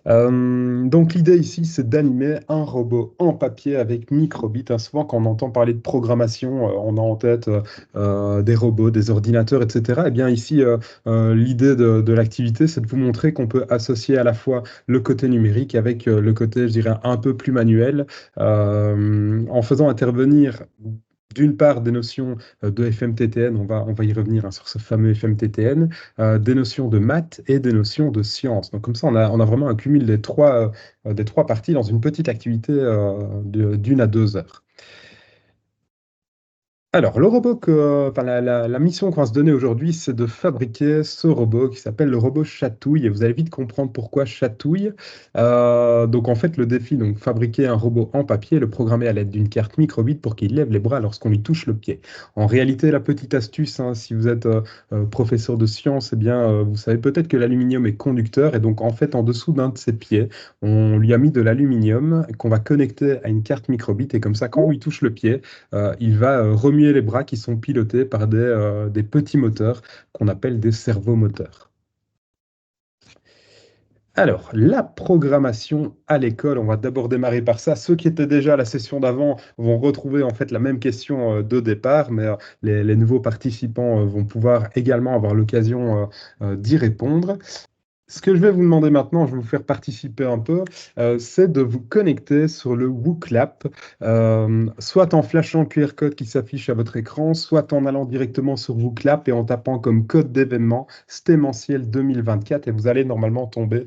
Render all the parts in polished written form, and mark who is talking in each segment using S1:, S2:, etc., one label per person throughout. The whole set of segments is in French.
S1: Donc l'idée ici, c'est d'animer un robot en papier avec microbit, hein. Souvent, quand on entend parler de programmation, on a en tête des robots, des ordinateurs, etc. Eh bien ici, l'idée de l'activité, c'est de vous montrer qu'on peut associer à la fois le côté numérique avec le côté, je dirais, un peu plus manuel, en faisant intervenir d'une part des notions de FMTTN, on va y revenir, hein, sur ce fameux FMTTN, des notions de maths et des notions de sciences. Donc comme ça, on a vraiment un cumul des trois parties dans une petite activité d'une à 2 heures. Alors, le robot enfin, la mission qu'on va se donner aujourd'hui, c'est de fabriquer ce robot qui s'appelle le robot Chatouille. Et vous allez vite comprendre pourquoi Chatouille. Donc, en fait, le défi, donc, fabriquer un robot en papier, le programmer à l'aide d'une carte microbit pour qu'il lève les bras lorsqu'on lui touche le pied. En réalité, la petite astuce, hein, si vous êtes professeur de sciences, eh bien, vous savez peut-être que l'aluminium est conducteur. Et donc, en fait, en dessous d'un de ses pieds, on lui a mis de l'aluminium qu'on va connecter à une carte microbit. Et comme ça, quand on lui touche le pied, il va remuer les bras qui sont pilotés par des petits moteurs qu'on appelle des servomoteurs. Alors, la programmation à l'école, on va d'abord démarrer par ça. Ceux qui étaient déjà à la session d'avant vont retrouver en fait la même question de départ, mais les nouveaux participants vont pouvoir également avoir l'occasion d'y répondre. Ce que je vais vous demander maintenant, je vais vous faire participer un peu, c'est de vous connecter sur le WooClap, soit en flashant le QR code qui s'affiche à votre écran, soit en allant directement sur WooClap et en tapant comme code d'événement Stémentiel 2024 et vous allez normalement tomber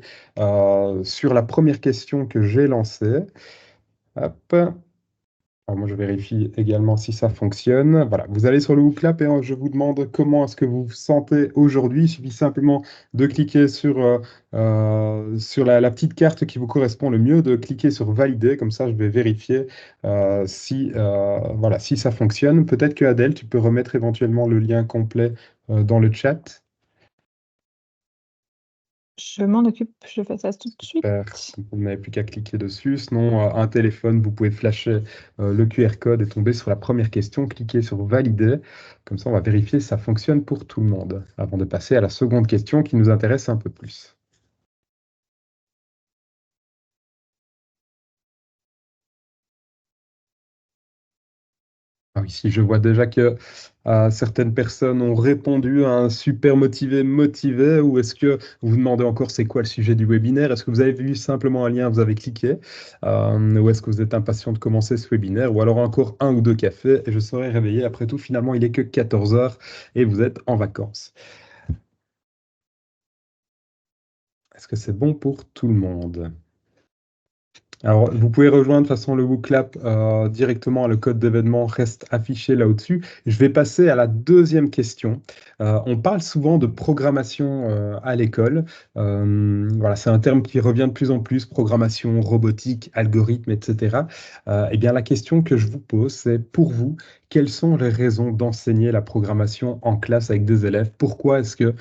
S1: sur la première question que j'ai lancée. Hop. Alors moi, je vérifie également si ça fonctionne. Voilà, vous allez sur le WooClap et je vous demande comment est-ce que vous vous sentez aujourd'hui. Il suffit simplement de cliquer sur la petite carte qui vous correspond le mieux, de cliquer sur Valider. Comme ça, je vais vérifier voilà, si ça fonctionne. Peut-être que Adèle, tu peux remettre éventuellement le lien complet dans le chat.
S2: Je m'en occupe, je fais ça tout de suite.
S1: Super. Vous n'avez plus qu'à cliquer dessus. Sinon, un téléphone, vous pouvez flasher le QR code et tomber sur la première question, cliquer sur Valider. Comme ça, on va vérifier si ça fonctionne pour tout le monde, avant de passer à la seconde question qui nous intéresse un peu plus. Ah oui, si je vois déjà que certaines personnes ont répondu à un super motivé, ou est-ce que vous vous demandez encore c'est quoi le sujet du webinaire? Est-ce que vous avez vu simplement un lien, vous avez cliqué, ou est-ce que vous êtes impatient de commencer ce webinaire, ou alors encore un ou deux cafés et je serai réveillé. Après tout, finalement, il n'est que 14 heures et vous êtes en vacances. Est-ce que c'est bon pour tout le monde? Alors, vous pouvez rejoindre de toute façon le WooClap directement, le code d'événement reste affiché là au-dessus. Je vais passer à la deuxième question. On parle souvent de programmation à l'école. Voilà, c'est un terme qui revient de plus en plus, programmation, robotique, algorithme, etc. Eh bien, la question que je vous pose, c'est pour vous, quelles sont les raisons d'enseigner la programmation en classe avec des élèves? Pourquoi est-ce que,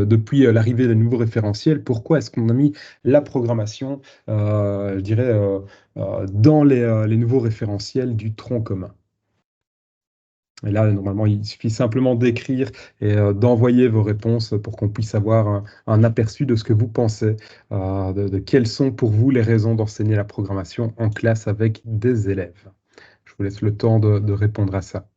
S1: depuis l'arrivée des nouveaux référentiels, pourquoi est-ce qu'on a mis la programmation, je dirais, dans les nouveaux référentiels du tronc commun? Et là, normalement, il suffit simplement d'écrire et d'envoyer vos réponses pour qu'on puisse avoir un aperçu de ce que vous pensez, de quelles sont pour vous les raisons d'enseigner la programmation en classe avec des élèves. Je vous laisse le temps de répondre à ça.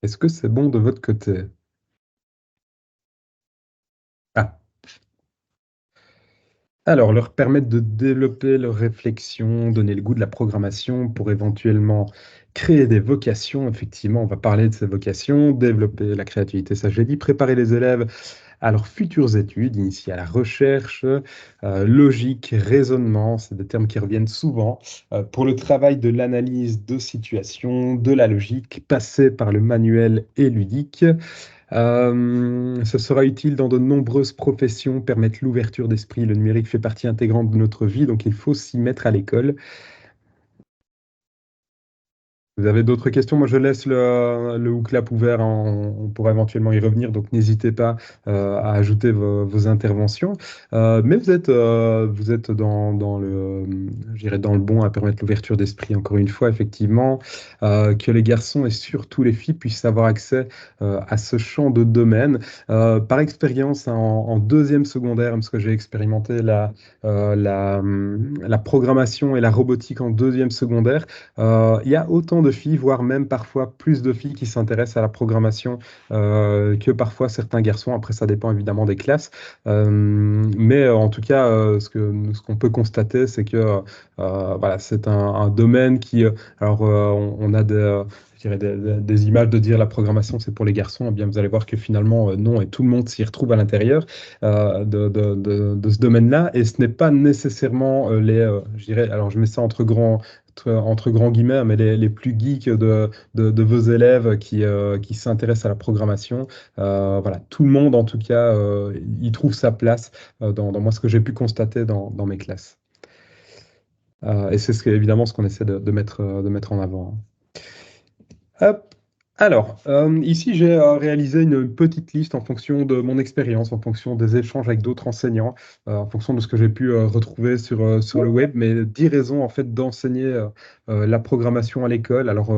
S1: Est-ce que c'est bon de votre côté? Ah. Alors, leur permettre de développer leur réflexion, donner le goût de la programmation pour éventuellement créer des vocations. Effectivement, on va parler de ces vocations, développer la créativité, ça je l'ai dit, préparer les élèves à leurs futures études, initier à la recherche, logique, raisonnement, c'est des termes qui reviennent souvent, pour le travail de l'analyse de situation, de la logique, passer par le manuel et ludique. Ce sera utile dans de nombreuses professions, permettre l'ouverture d'esprit. Le numérique fait partie intégrante de notre vie, donc il faut s'y mettre à l'école. Vous avez d'autres questions? Moi, je laisse le Hooklap ouvert, hein. On pourra éventuellement y revenir, donc n'hésitez pas à ajouter vos interventions. Mais vous êtes dans je dirais dans le bon à permettre l'ouverture d'esprit, encore une fois, effectivement, que les garçons et surtout les filles puissent avoir accès à ce champ de domaine. Par expérience, hein, en deuxième secondaire, parce que j'ai expérimenté la programmation et la robotique en deuxième secondaire, il y a autant de filles, voire même parfois plus de filles qui s'intéressent à la programmation que parfois certains garçons. Après, ça dépend évidemment des classes. Mais en tout cas, ce qu'on peut constater, c'est que voilà, c'est un domaine qui... alors, on a je dirais des images de dire la programmation, c'est pour les garçons. Eh bien, vous allez voir que finalement, non, et tout le monde s'y retrouve à l'intérieur de ce domaine-là. Et ce n'est pas nécessairement je dirais, alors je mets ça entre grands guillemets, mais les plus geeks de vos élèves qui s'intéressent à la programmation. Voilà, tout le monde, en tout cas, y trouve sa place dans moi, ce que j'ai pu constater dans mes classes. Et c'est évidemment ce qu'on essaie de mettre en avant, hein. Hop. Alors, ici, j'ai réalisé une petite liste en fonction de mon expérience, en fonction des échanges avec d'autres enseignants, en fonction de ce que j'ai pu retrouver sur le web, mais 10 raisons en fait d'enseigner la programmation à l'école. Alors,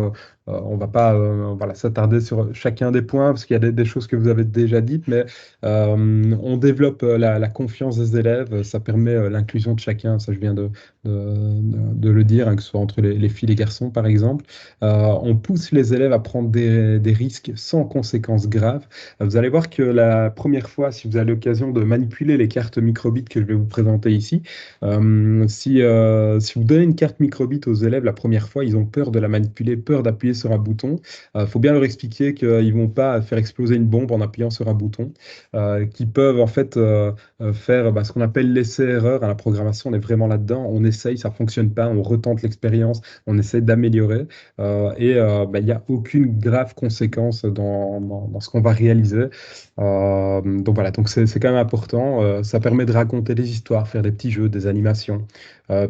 S1: on va pas voilà, s'attarder sur chacun des points, parce qu'il y a des choses que vous avez déjà dites, mais on développe la confiance des élèves, ça permet l'inclusion de chacun, ça je viens de le dire, hein, que ce soit entre les filles et les garçons, par exemple. On pousse les élèves à prendre des risques sans conséquences graves. Vous allez voir que la première fois, si vous avez l'occasion de manipuler les cartes microbit que je vais vous présenter ici, si vous donnez une carte microbit aux élèves la première fois, ils ont peur de la manipuler, peur d'appuyer sur un bouton. Il faut bien leur expliquer qu'ils ne vont pas faire exploser une bombe en appuyant sur un bouton, qu'ils peuvent en fait faire ce qu'on appelle l'essai-erreur. À la programmation, on est vraiment là-dedans. On essaye, ça ne fonctionne pas, on retente l'expérience, on essaie d'améliorer. Il n'y a aucune grave conséquence dans ce qu'on va réaliser. Donc voilà, donc c'est quand même important. Ça permet de raconter des histoires, faire des petits jeux, des animations,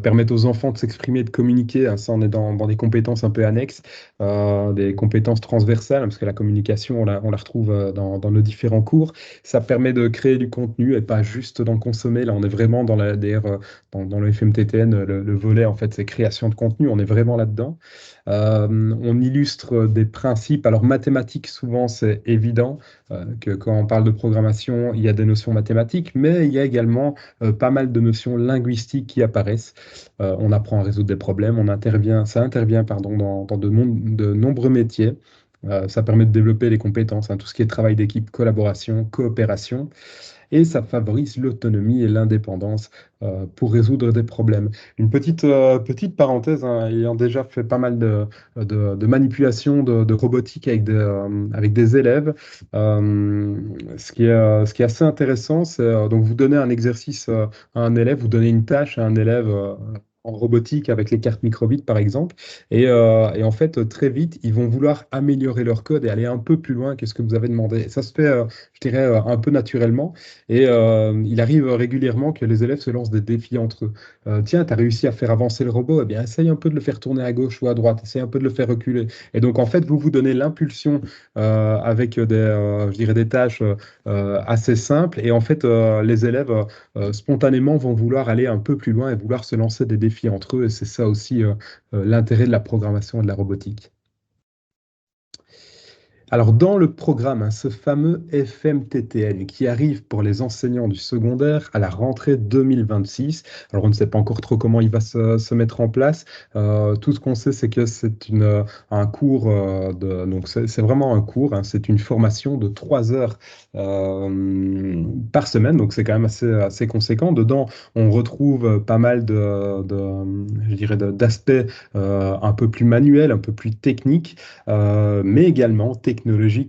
S1: permettre aux enfants de s'exprimer, de communiquer, hein. Ça, on est dans des compétences un peu annexes, des compétences transversales, hein, parce que la communication, on la retrouve dans nos différents cours. Ça permet de créer du contenu et pas juste d'en consommer. Là, on est vraiment d'ailleurs, dans le FMTTN, le volet, en fait, c'est création de contenu. On est vraiment là-dedans. On illustre des principes. Alors, mathématiques, souvent, c'est évident que quand on parle de programmation, il y a des notions mathématiques, mais il y a également pas mal de notions linguistiques qui apparaissent. On apprend à résoudre des problèmes, ça intervient pardon, dans de nombreux métiers. Ça permet de développer les compétences, hein, tout ce qui est travail d'équipe, collaboration, coopération, et ça favorise l'autonomie et l'indépendance pour résoudre des problèmes. Une petite parenthèse, hein, ayant déjà fait pas mal de manipulations de robotique avec des élèves, ce qui est assez intéressant, c'est donc vous donnez un exercice à un élève, vous donnez une tâche à un élève en robotique avec les cartes microbit, par exemple, et en fait, très vite, ils vont vouloir améliorer leur code et aller un peu plus loin que ce que vous avez demandé. Et ça se fait, je dirais, un peu naturellement. Et il arrive régulièrement que les élèves se lancent des défis entre eux. Tiens, tu as réussi à faire avancer le robot, eh bien, essaye un peu de le faire tourner à gauche ou à droite, essaye un peu de le faire reculer. Et donc, en fait, vous vous donnez l'impulsion avec je dirais des tâches assez simples. Et en fait, les élèves, spontanément, vont vouloir aller un peu plus loin et vouloir se lancer des défis entre eux. Et c'est ça aussi l'intérêt de la programmation et de la robotique. Alors, dans le programme, hein, ce fameux FMTTN qui arrive pour les enseignants du secondaire à la rentrée 2026, alors on ne sait pas encore trop comment il va se mettre en place. Tout ce qu'on sait, c'est que c'est un cours, donc c'est vraiment un cours, hein, c'est une formation de 3 heures par semaine, donc c'est quand même assez conséquent. Dedans, on retrouve pas mal je dirais, d'aspects un peu plus manuels, un peu plus techniques, mais également technologique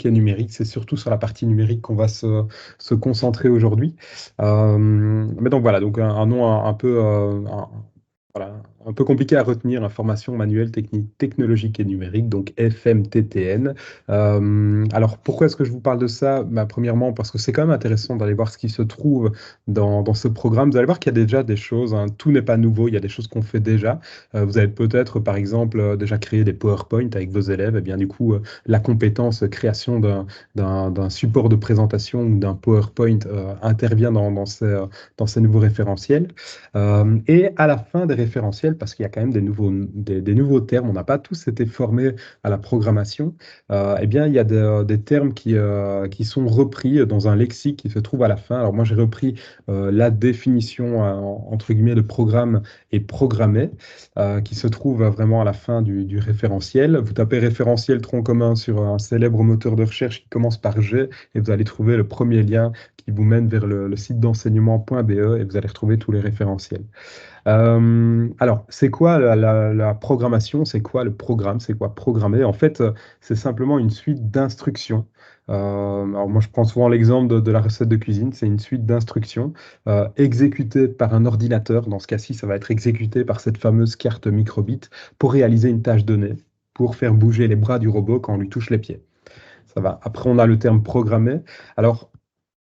S1: et numérique. C'est surtout sur la partie numérique qu'on va se concentrer aujourd'hui. Mais donc voilà, donc un nom un peu Voilà, un peu compliqué à retenir, information manuelle, technique, technologique et numérique, donc FMTTN. Alors, pourquoi est-ce que je vous parle de ça? Bah, premièrement, parce que c'est quand même intéressant d'aller voir ce qui se trouve dans ce programme. Vous allez voir qu'il y a déjà des choses, hein. Tout n'est pas nouveau, il y a des choses qu'on fait déjà. Vous avez peut-être, par exemple, déjà créé des PowerPoint avec vos élèves. Et bien, du coup, la compétence création d'un support de présentation ou d'un PowerPoint intervient dans ces nouveaux référentiels. Et à la fin des référentiels, parce qu'il y a quand même des nouveaux termes, on n'a pas tous été formés à la programmation, eh bien, il y a des termes qui sont repris dans un lexique qui se trouve à la fin. Alors moi, j'ai repris la définition, entre guillemets, de programme et programmé, qui se trouve vraiment à la fin du référentiel. Vous tapez référentiel tronc commun sur un célèbre moteur de recherche qui commence par G, et vous allez trouver le premier lien qui vous mène vers le site d'enseignement.be et vous allez retrouver tous les référentiels. Alors, c'est quoi la programmation? C'est quoi le programme? C'est quoi programmer? En fait, c'est simplement une suite d'instructions. Alors, moi, je prends souvent l'exemple de la recette de cuisine. C'est une suite d'instructions exécutées par un ordinateur. Dans ce cas-ci, ça va être exécuté par cette fameuse carte microbit pour réaliser une tâche donnée, pour faire bouger les bras du robot quand on lui touche les pieds. Ça va. Après, on a le terme programmer. Alors,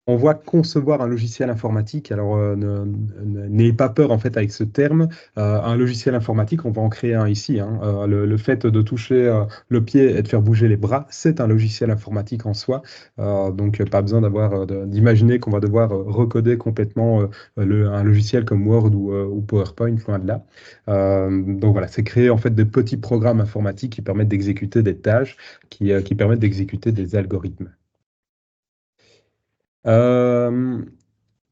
S1: on voit concevoir un logiciel informatique. Alors, n'ayez pas peur en fait avec ce terme. Un logiciel informatique, on va en créer un ici, hein. Le fait de toucher le pied et de faire bouger les bras, c'est un logiciel informatique en soi. Donc, pas besoin d'imaginer qu'on va devoir recoder complètement un logiciel comme Word ou PowerPoint, loin de là. Donc voilà, c'est créer en fait des petits programmes informatiques qui permettent d'exécuter des tâches, qui permettent d'exécuter des algorithmes. Euh,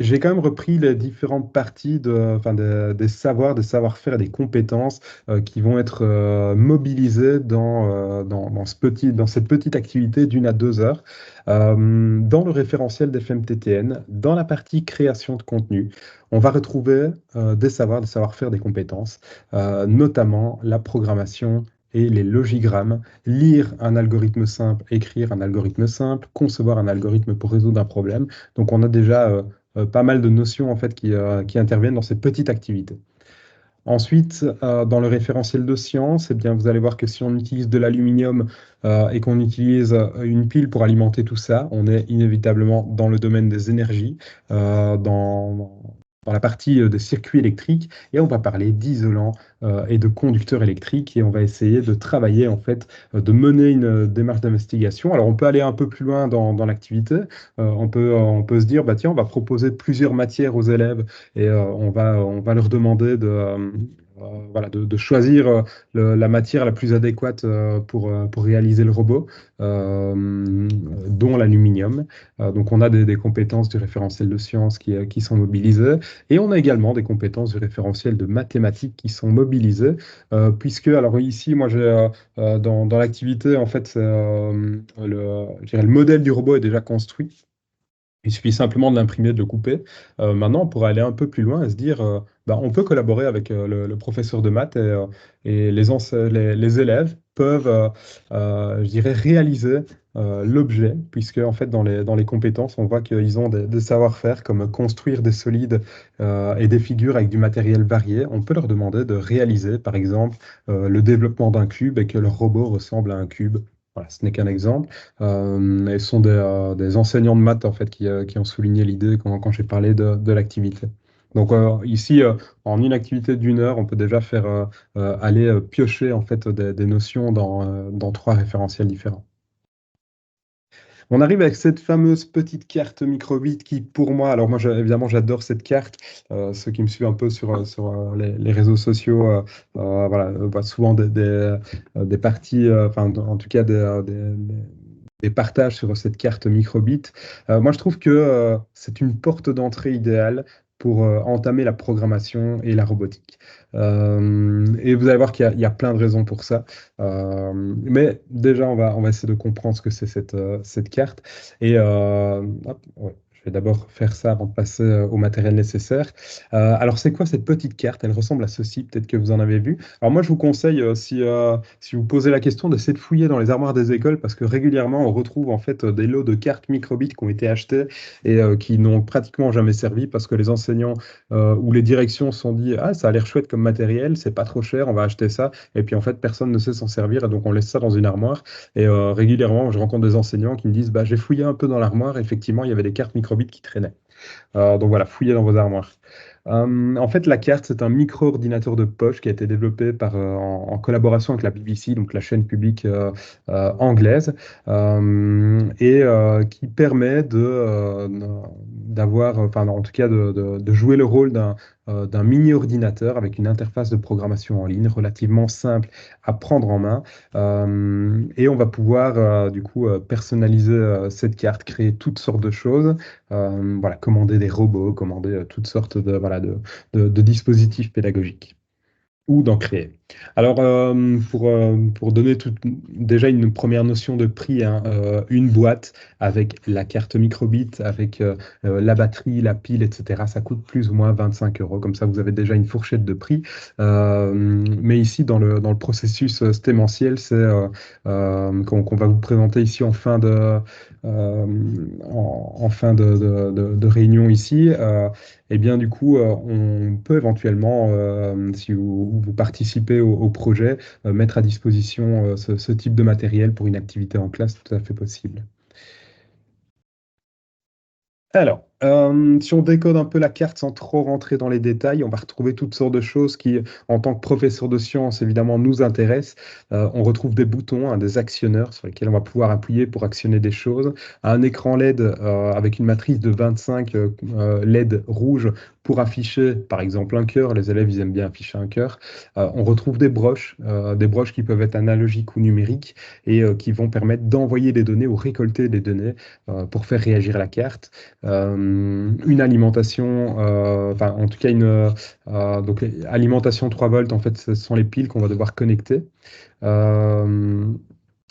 S1: j'ai quand même repris les différentes parties des savoirs, des savoir-faire et des compétences qui vont être mobilisées dans cette petite activité d'1 à 2 heures. Dans le référentiel d'FMTTN, dans la partie création de contenu, on va retrouver des savoirs, des savoir-faire, des compétences, notamment la programmation et les logigrammes, lire un algorithme simple, écrire un algorithme simple, concevoir un algorithme pour résoudre un problème. Donc on a déjà pas mal de notions en fait qui interviennent dans cette petite activité. Ensuite, dans le référentiel de sciences, eh bien, vous allez voir que si on utilise de l'aluminium et qu'on utilise une pile pour alimenter tout ça, on est inévitablement dans le domaine des énergies, dans la partie des circuits électriques, et on va parler d'isolants et de conducteurs électriques, et on va essayer de travailler, en fait, de mener une démarche d'investigation. Alors, on peut aller un peu plus loin dans l'activité. On peut se dire, bah, tiens, on va proposer plusieurs matières aux élèves et on va leur demander voilà, de choisir la matière la plus adéquate pour réaliser le robot, dont l'aluminium. Donc on a des compétences du référentiel de sciences qui sont mobilisées et on a également des compétences du référentiel de mathématiques qui sont mobilisées, puisque, alors ici, moi, dans l'activité, en fait, je dirais, le modèle du robot est déjà construit. Il suffit simplement de l'imprimer, de le couper. Maintenant, on pourrait aller un peu plus loin et se dire, bah, on peut collaborer avec le professeur de maths et les élèves peuvent, je dirais, réaliser l'objet, puisque en fait, dans les compétences, on voit qu'ils ont des savoir-faire comme construire des solides et des figures avec du matériel varié. On peut leur demander de réaliser, par exemple, le développement d'un cube et que leur robot ressemble à un cube. Voilà, ce n'est qu'un exemple. Et ce sont des enseignants de maths en fait qui ont souligné l'idée quand j'ai parlé de l'activité. Donc ici, en une activité d'1 heure, on peut déjà faire aller piocher en fait des notions dans 3 référentiels différents. On arrive avec cette fameuse petite carte microbit qui, pour moi, alors moi évidemment j'adore cette carte. Ceux qui me suivent un peu sur les réseaux sociaux, voilà, voient souvent des parties, enfin en tout cas des partages sur cette carte microbit. Moi, je trouve que c'est une porte d'entrée idéale pour entamer la programmation et la robotique. Et vous allez voir qu'il y a plein de raisons pour ça. Mais déjà, on va essayer de comprendre ce que c'est cette carte. Et hop, ouais. Je vais d'abord faire ça avant de passer au matériel nécessaire. Alors, c'est quoi cette petite carte? Elle ressemble à ceci, peut-être que vous en avez vu. Alors, moi, je vous conseille, si vous posez la question, d'essayer de fouiller dans les armoires des écoles parce que régulièrement, on retrouve en fait des lots de cartes microbit qui ont été achetées et qui n'ont pratiquement jamais servi parce que les enseignants ou les directions se sont dit, ah, ça a l'air chouette comme matériel, c'est pas trop cher, on va acheter ça. Et puis, en fait, personne ne sait s'en servir et donc on laisse ça dans une armoire. Et régulièrement, je rencontre des enseignants qui me disent, bah, j'ai fouillé un peu dans l'armoire, effectivement, il y avait des cartes microbit qui traînaient. Donc voilà, fouillez dans vos armoires. En fait, la carte, c'est un micro-ordinateur de poche qui a été développé en collaboration avec la BBC, donc la chaîne publique anglaise, et qui permet d'avoir, enfin, en tout cas, de jouer le rôle d'un mini-ordinateur avec une interface de programmation en ligne relativement simple à prendre en main. Et on va pouvoir, du coup, personnaliser cette carte, créer toutes sortes de choses. Voilà, commander des robots, commander toutes sortes voilà, de dispositifs pédagogiques ou d'en créer. Alors, pour donner déjà une première notion de prix, hein, une boîte avec la carte microbit, avec la batterie, la pile, etc., ça coûte plus ou moins 25 euros. Comme ça, vous avez déjà une fourchette de prix. Mais ici, dans le processus stémentiel, c'est qu'on va vous présenter ici euh, en fin de réunion ici. Eh bien, du coup, on peut éventuellement, si vous participez au projet, mettre à disposition ce type de matériel pour une activité en classe, tout à fait possible. Alors, si on décode un peu la carte sans trop rentrer dans les détails, on va retrouver toutes sortes de choses qui, en tant que professeur de sciences, évidemment, nous intéressent. On retrouve des boutons, hein, des actionneurs sur lesquels on va pouvoir appuyer pour actionner des choses. Un écran LED avec une matrice de 25 LED rouge pour afficher, par exemple, un cœur. Les élèves, ils aiment bien afficher un cœur. On retrouve des broches qui peuvent être analogiques ou numériques et qui vont permettre d'envoyer des données ou récolter des données pour faire réagir la carte. Une alimentation, enfin en tout cas donc alimentation 3 volts, en fait ce sont les piles qu'on va devoir connecter. Ah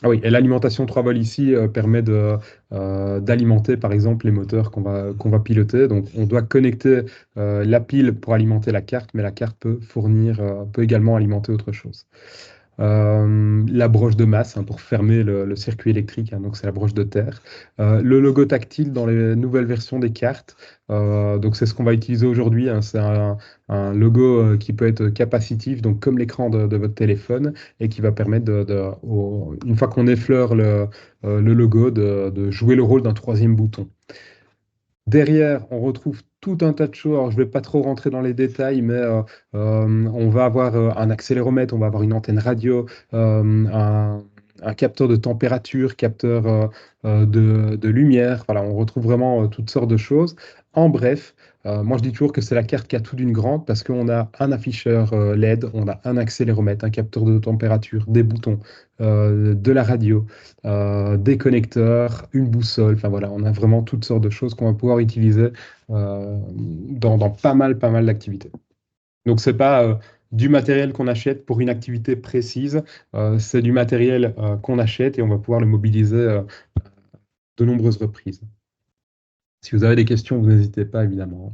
S1: oui, et l'alimentation 3 volts ici permet d'alimenter par exemple les moteurs qu'on va piloter. Donc on doit connecter la pile pour alimenter la carte, mais la carte peut également alimenter autre chose. La broche de masse, hein, pour fermer le circuit électrique, hein, donc c'est la broche de terre. Le logo tactile dans les nouvelles versions des cartes, donc c'est ce qu'on va utiliser aujourd'hui, hein, c'est un logo qui peut être capacitif, donc comme l'écran de votre téléphone, et qui va permettre, une fois qu'on effleure le logo, de jouer le rôle d'un troisième bouton. Derrière, on retrouve tout un tas de choses. Alors, je ne vais pas trop rentrer dans les détails, mais on va avoir un accéléromètre, on va avoir une antenne radio, un capteur de température, capteur de lumière. Voilà, on retrouve vraiment toutes sortes de choses. En bref, moi je dis toujours que c'est la carte qui a tout d'une grande parce qu'on a un afficheur LED, on a un accéléromètre, un capteur de température, des boutons, de la radio, des connecteurs, une boussole. Enfin voilà, on a vraiment toutes sortes de choses qu'on va pouvoir utiliser dans pas mal d'activités. Donc c'est pas du matériel qu'on achète pour une activité précise, c'est du matériel qu'on achète et on va pouvoir le mobiliser de nombreuses reprises. Si vous avez des questions, vous n'hésitez pas évidemment.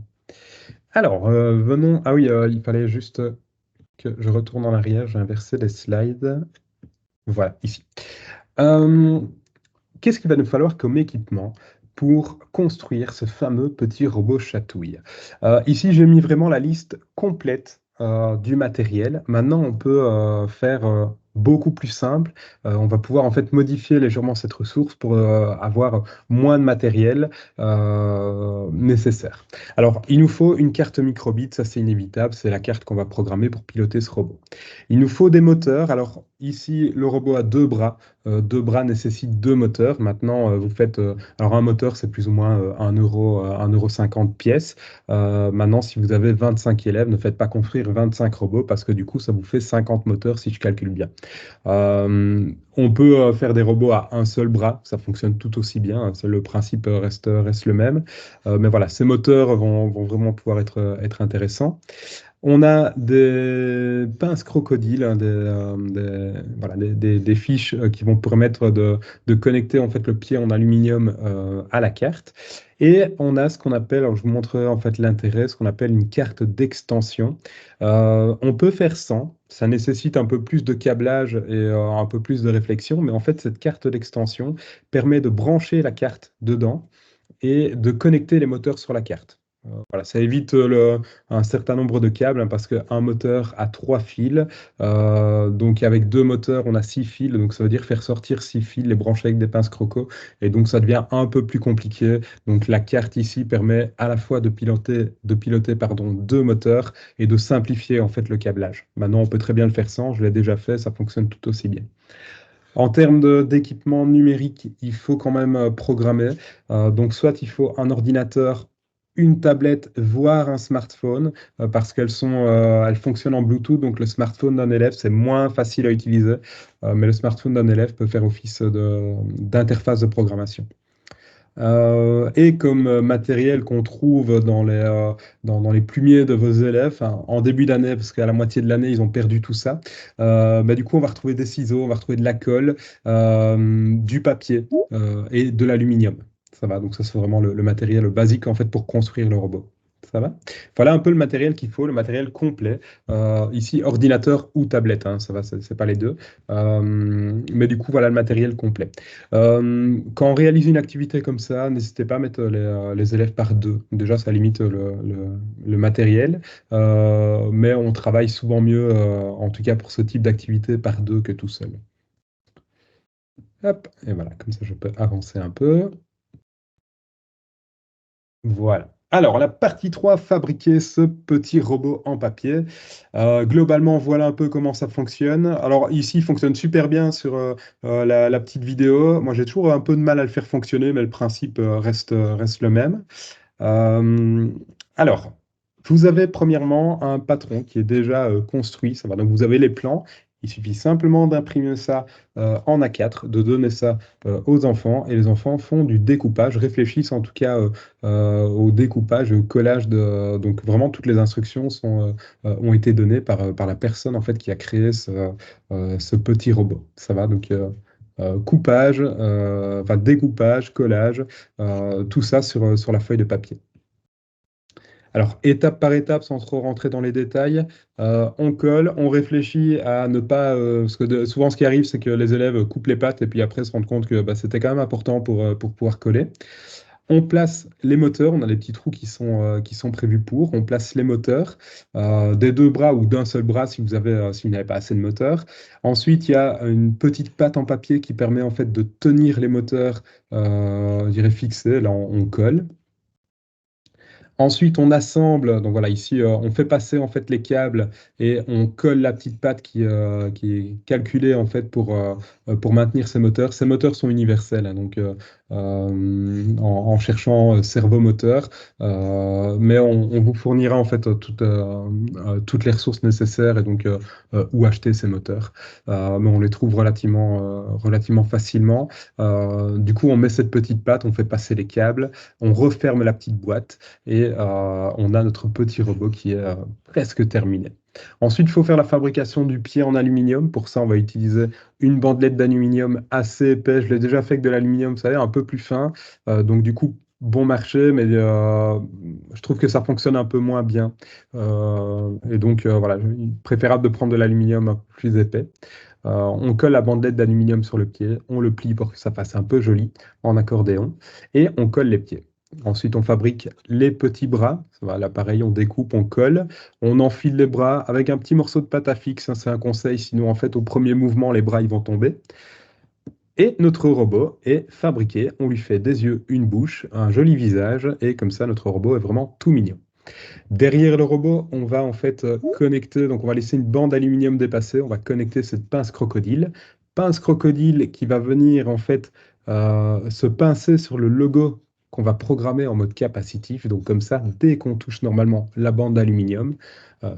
S1: Alors, venons. Ah oui, il fallait juste que je retourne en arrière, j'ai inversé les slides. Voilà, ici. Qu'est-ce qu'il va nous falloir comme équipement pour construire ce fameux petit robot chatouille? Ici, j'ai mis vraiment la liste complète du matériel. Maintenant, on peut faire beaucoup plus simple. On va pouvoir en fait modifier légèrement cette ressource pour avoir moins de matériel nécessaire. Alors, il nous faut une carte microbit, ça c'est inévitable, c'est la carte qu'on va programmer pour piloter ce robot. Il nous faut des moteurs. Alors ici, le robot a deux bras. Deux bras nécessitent deux moteurs. Maintenant, vous faites... alors un moteur, c'est plus ou moins 1,50 € pièce. Maintenant, si vous avez 25 élèves, ne faites pas construire 25 robots parce que du coup, ça vous fait 50 moteurs si je calcule bien. On peut faire des robots à un seul bras, ça fonctionne tout aussi bien, hein, le principe reste le même. Mais voilà, ces moteurs vont vraiment pouvoir être intéressants. On a des pinces crocodiles, hein, voilà, des fiches qui vont permettre de connecter en fait le pied en aluminium à la carte. Et on a ce qu'on appelle, alors je vous montrerai en fait l'intérêt, ce qu'on appelle une carte d'extension. On peut faire sans, ça nécessite un peu plus de câblage et un peu plus de réflexion, mais en fait cette carte d'extension permet de brancher la carte dedans et de connecter les moteurs sur la carte. Voilà, ça évite un certain nombre de câbles, hein, parce qu'un moteur a 3 fils. Donc avec 2 moteurs, on a 6 fils. Donc ça veut dire faire sortir 6 fils, les brancher avec des pinces croco. Et donc ça devient un peu plus compliqué. Donc la carte ici permet à la fois de piloter, pardon, 2 moteurs et de simplifier en fait le câblage. Maintenant, on peut très bien le faire sans. Je l'ai déjà fait, ça fonctionne tout aussi bien. En termes d'équipement numérique, il faut quand même programmer. Donc, soit il faut un ordinateur, une tablette, voire un smartphone, parce elles fonctionnent en Bluetooth. Donc, le smartphone d'un élève, c'est moins facile à utiliser, mais le smartphone d'un élève peut faire office d'interface de programmation. Et comme matériel qu'on trouve dans les plumiers de vos élèves, hein, en début d'année, parce qu'à la moitié de l'année, ils ont perdu tout ça, bah, du coup, on va retrouver des ciseaux, on va retrouver de la colle, du papier et de l'aluminium. Ça va, donc ça, c'est vraiment le matériel basique en fait pour construire le robot. Ça va? Voilà un peu le matériel qu'il faut, le matériel complet. Ici, ordinateur ou tablette, hein, ça va, c'est pas les deux. Mais du coup, voilà le matériel complet. Quand on réalise une activité comme ça, n'hésitez pas à mettre les élèves par deux. Déjà, ça limite le matériel, mais on travaille souvent mieux, en tout cas pour ce type d'activité, par deux que tout seul. Hop, et voilà, comme ça je peux avancer un peu. Voilà. Alors, la partie 3, fabriquer ce petit robot en papier. Globalement, voilà un peu comment ça fonctionne. Alors, ici, il fonctionne super bien sur la petite vidéo. Moi, j'ai toujours un peu de mal à le faire fonctionner, mais le principe reste le même. Euh, alors, vous avez premièrement un patron qui est déjà construit. Ça va. Donc, vous avez les plans. Il suffit simplement d'imprimer ça en A4, de donner ça aux enfants, et les enfants font du découpage, réfléchissent en tout cas au découpage et au collage donc vraiment toutes les instructions ont été données par la personne en fait qui a créé ce petit robot. Ça va donc coupage, enfin découpage, collage, tout ça sur la feuille de papier. Alors, étape par étape, sans trop rentrer dans les détails, on colle, on réfléchit à ne pas... parce que souvent, ce qui arrive, c'est que les élèves coupent les pattes et puis après se rendent compte que bah, c'était quand même important pour pouvoir coller. On place les moteurs, on a les petits trous qui sont prévus pour. On place les moteurs des 2 bras ou d'un seul bras si vous n'avez pas assez de moteurs. Ensuite, il y a une petite patte en papier qui permet en fait de tenir les moteurs, je dirais fixés. Là, on colle. Ensuite, on assemble, donc voilà, ici, on fait passer en fait les câbles et on colle la petite patte qui est calculée en fait pour maintenir ces moteurs. Ces moteurs sont universels, hein, donc en cherchant servomoteur, mais on vous fournira en fait toutes les ressources nécessaires et donc où acheter ces moteurs. Mais on les trouve relativement facilement. Du coup, on met cette petite patte, on fait passer les câbles, on referme la petite boîte et on a notre petit robot qui est presque terminé. Ensuite, il faut faire la fabrication du pied en aluminium. Pour ça, on va utiliser une bandelette d'aluminium assez épais. Je l'ai déjà fait avec de l'aluminium, vous savez, un peu plus fin. Donc, du coup, bon marché, mais je trouve que ça fonctionne un peu moins bien. Et donc, voilà, préférable de prendre de l'aluminium un peu plus épais. On colle la bandelette d'aluminium sur le pied, on le plie pour que ça fasse un peu joli en accordéon, et on colle les pieds. Ensuite, on fabrique les petits bras. Là, pareil, on découpe, on colle. On enfile les bras avec un petit morceau de pâte à fixe, hein, c'est un conseil, sinon, en fait, au premier mouvement, les bras ils vont tomber. Et notre robot est fabriqué. On lui fait des yeux, une bouche, un joli visage. Et comme ça, notre robot est vraiment tout mignon. Derrière le robot, on va en fait connecter, donc on va laisser une bande d'aluminium dépassée, on va connecter cette pince crocodile. Pince crocodile qui va venir en fait se pincer sur le logo qu'on va programmer en mode capacitif. Donc comme ça, dès qu'on touche normalement la bande d'aluminium,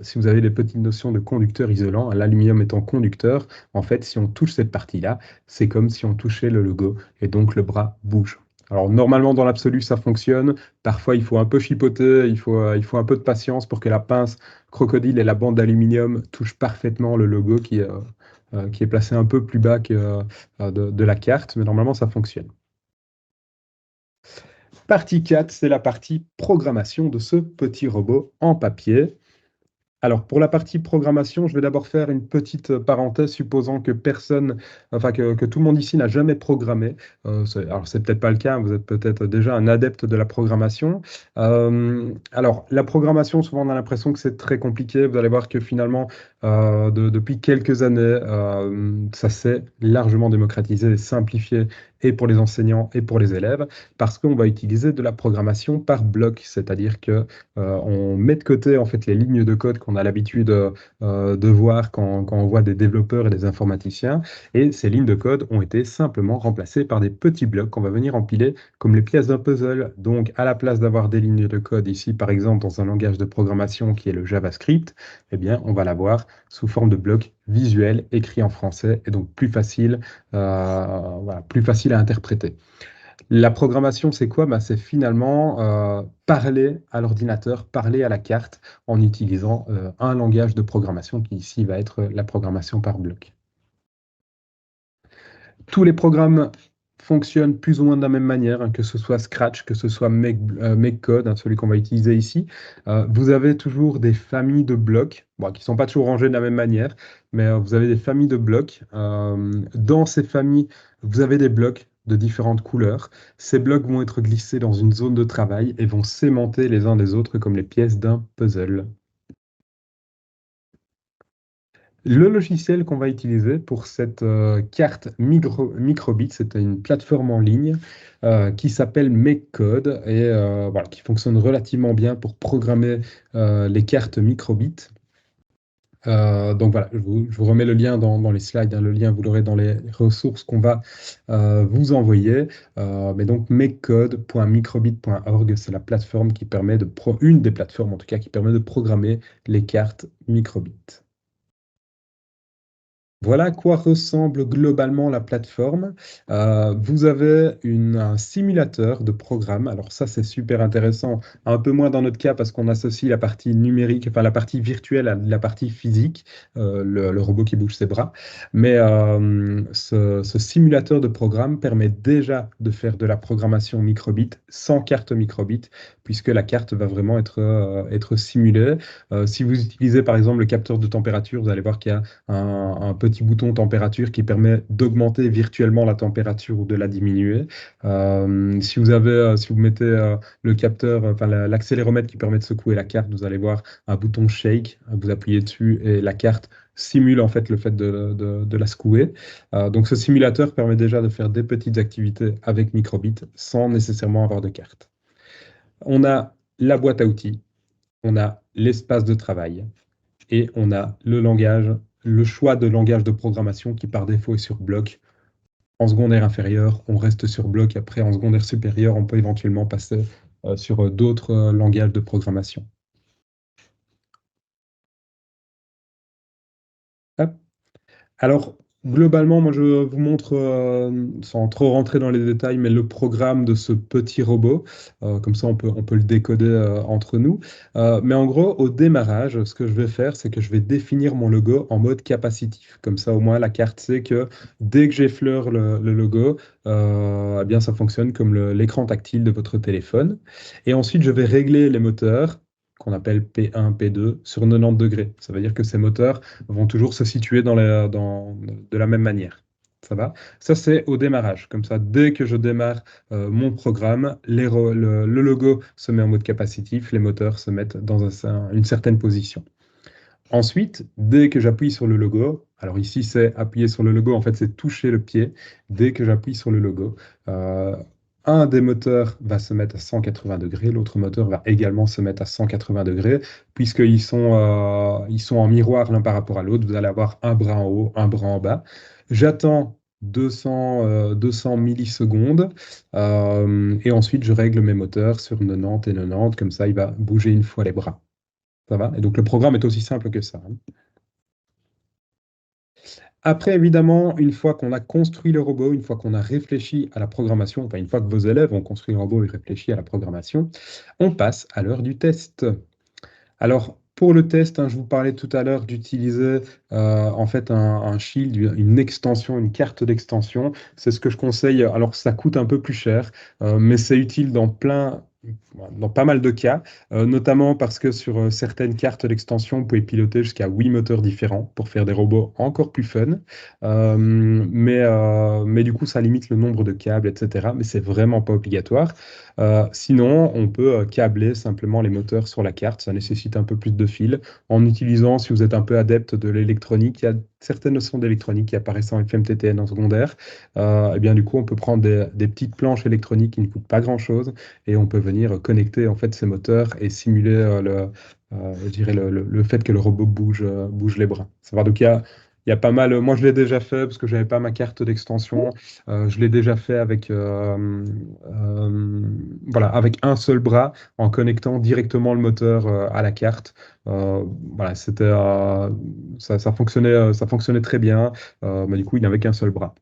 S1: si vous avez des petites notions de conducteur isolant, l'aluminium étant conducteur, en fait, si on touche cette partie-là, c'est comme si on touchait le logo et donc le bras bouge. Alors normalement dans l'absolu ça fonctionne, parfois il faut un peu chipoter, il faut un peu de patience pour que la pince crocodile et la bande d'aluminium touchent parfaitement le logo qui est placé un peu plus bas que de la carte, mais normalement ça fonctionne. Partie 4, c'est la partie programmation de ce petit robot en papier. Alors, pour la partie programmation, je vais d'abord faire une petite parenthèse, supposant que personne, enfin que tout le monde ici n'a jamais programmé. Alors, c'est peut-être pas le cas, vous êtes peut-être déjà un adepte de la programmation. Alors, la programmation, souvent on a l'impression que c'est très compliqué. Vous allez voir que finalement, depuis quelques années, ça s'est largement démocratisé et simplifié, et pour les enseignants et pour les élèves, parce qu'on va utiliser de la programmation par bloc, c'est-à-dire que on met de côté en fait les lignes de code qu'on a l'habitude de voir quand on voit des développeurs et des informaticiens. Et ces lignes de code ont été simplement remplacées par des petits blocs qu'on va venir empiler comme les pièces d'un puzzle. Donc, à la place d'avoir des lignes de code ici, par exemple, dans un langage de programmation qui est le JavaScript, eh bien, on va l'avoir sous forme de blocs visuels écrits en français et donc voilà, plus facile à interpréter. La programmation, c'est quoi? C'est finalement parler à l'ordinateur, parler à la carte en utilisant un langage de programmation qui ici va être la programmation par bloc. Tous les programmes fonctionnent plus ou moins de la même manière, que ce soit Scratch, que ce soit MakeCode, celui qu'on va utiliser ici. Vous avez toujours des familles de blocs, qui ne sont pas toujours rangés de la même manière, mais vous avez des familles de blocs. Dans ces familles, vous avez des blocs de différentes couleurs. Ces blocs vont être glissés dans une zone de travail et vont s'aimanter les uns des autres comme les pièces d'un puzzle. Le logiciel qu'on va utiliser pour cette carte microbit, c'est une plateforme en ligne qui s'appelle MakeCode et voilà, qui fonctionne relativement bien pour programmer les cartes microbit. Donc voilà, je vous remets le lien dans les slides, le lien vous l'aurez dans les ressources qu'on va vous envoyer. Mais donc makecode.microbit.org, c'est la plateforme qui permet une des plateformes en tout cas qui permet de programmer les cartes microbit. Voilà à quoi ressemble globalement la plateforme. Vous avez un simulateur de programme. Alors ça, c'est super intéressant. Un peu moins dans notre cas parce qu'on associe la partie numérique, enfin la partie virtuelle à la partie physique, le robot qui bouge ses bras. Mais ce simulateur de programme permet déjà de faire de la programmation microbit sans carte microbit, puisque la carte va vraiment être simulée. Si vous utilisez par exemple le capteur de température, vous allez voir qu'il y a un petit bouton température qui permet d'augmenter virtuellement la température ou de la diminuer. Si vous mettez le capteur, enfin l'accéléromètre qui permet de secouer la carte, vous allez voir un bouton shake, vous appuyez dessus et la carte simule en fait le fait de la secouer. Donc ce simulateur permet déjà de faire des petites activités avec microbit sans nécessairement avoir de carte. On a la boîte à outils, on a l'espace de travail et on a le choix de langage de programmation qui par défaut est sur bloc. En secondaire inférieur, on reste sur bloc. Après, en secondaire supérieur, on peut éventuellement passer sur d'autres langages de programmation. Hop. Alors, globalement, moi, je vous montre, sans trop rentrer dans les détails, mais le programme de ce petit robot. Comme ça, on peut le décoder entre nous. Mais en gros, au démarrage, ce que je vais faire, c'est que je vais définir mon logo en mode capacitif. Comme ça, au moins, la carte sait que dès que j'effleure le logo, eh bien, ça fonctionne comme l'écran tactile de votre téléphone. Et ensuite, je vais régler les moteurs qu'on appelle P1, P2, sur 90 degrés. Ça veut dire que ces moteurs vont toujours se situer de la même manière. Ça va? Ça, c'est au démarrage. Comme ça, dès que je démarre mon programme, le logo se met en mode capacitif, les moteurs se mettent dans une certaine position. Ensuite, dès que j'appuie sur le logo, alors ici c'est appuyer sur le logo, en fait c'est toucher le pied. Dès que j'appuie sur le logo, un des moteurs va se mettre à 180 degrés, l'autre moteur va également se mettre à 180 degrés, puisqu'ils sont en miroir l'un par rapport à l'autre. Vous allez avoir un bras en haut, un bras en bas. J'attends 200 millisecondes et ensuite je règle mes moteurs sur 90 et 90, comme ça il va bouger une fois les bras. Ça va? Et donc le programme est aussi simple que ça. Après, évidemment, une fois qu'on a construit le robot, une fois qu'on a réfléchi à la programmation, enfin une fois que vos élèves ont construit le robot et réfléchi à la programmation, on passe à l'heure du test. Alors, pour le test, je vous parlais tout à l'heure d'utiliser en fait un shield, une extension, une carte d'extension. C'est ce que je conseille. Alors, ça coûte un peu plus cher, mais c'est utile dans pas mal de cas, notamment parce que sur certaines cartes d'extension, vous pouvez piloter jusqu'à 8 moteurs différents pour faire des robots encore plus fun. Mais du coup, ça limite le nombre de câbles, etc. Mais c'est vraiment pas obligatoire. Sinon, on peut câbler simplement les moteurs sur la carte. Ça nécessite un peu plus de fil. En utilisant, si vous êtes un peu adepte de l'électronique, il y a certaines notions d'électronique qui apparaissent en FMTTN en secondaire. Et bien, du coup, on peut prendre des petites planches électroniques qui ne coûtent pas grand-chose et on peut venir connecter en fait ces moteurs et simuler je dirais le fait que le robot bouge les bras. Ça va, donc il y a pas mal. Moi, je l'ai déjà fait parce que j'avais pas ma carte d'extension. Je l'ai déjà fait voilà, avec un seul bras en connectant directement le moteur à la carte. Voilà, ça fonctionnait très bien. Mais du coup, il n'avait qu'un seul bras.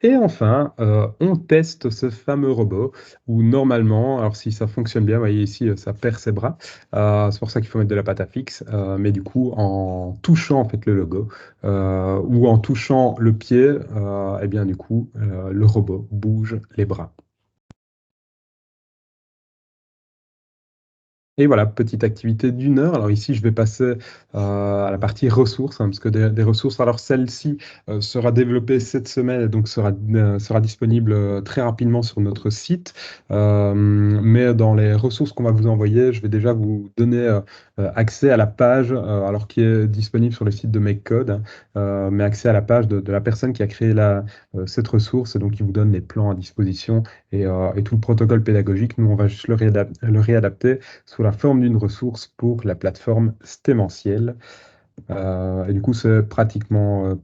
S1: Et enfin, on teste ce fameux robot où normalement, alors si ça fonctionne bien, vous voyez ici, ça perd ses bras. C'est pour ça qu'il faut mettre de la pâte à fixe. Mais du coup, en touchant en fait le logo ou en touchant le pied, eh bien du coup, le robot bouge les bras. Et voilà, petite activité d'une heure. Alors ici, je vais passer à la partie ressources, parce que des ressources, alors celle-ci sera développée cette semaine et donc sera disponible très rapidement sur notre site. Mais dans les ressources qu'on va vous envoyer, je vais déjà vous donner accès à la page, alors qui est disponible sur le site de MakeCode, mais accès à la page de la personne qui a créé cette ressource, et donc qui vous donne les plans à disposition et tout le protocole pédagogique. Nous, on va juste le réadapter sous la forme d'une ressource pour la plateforme Stémentiel. Et du coup, c'est pratiquement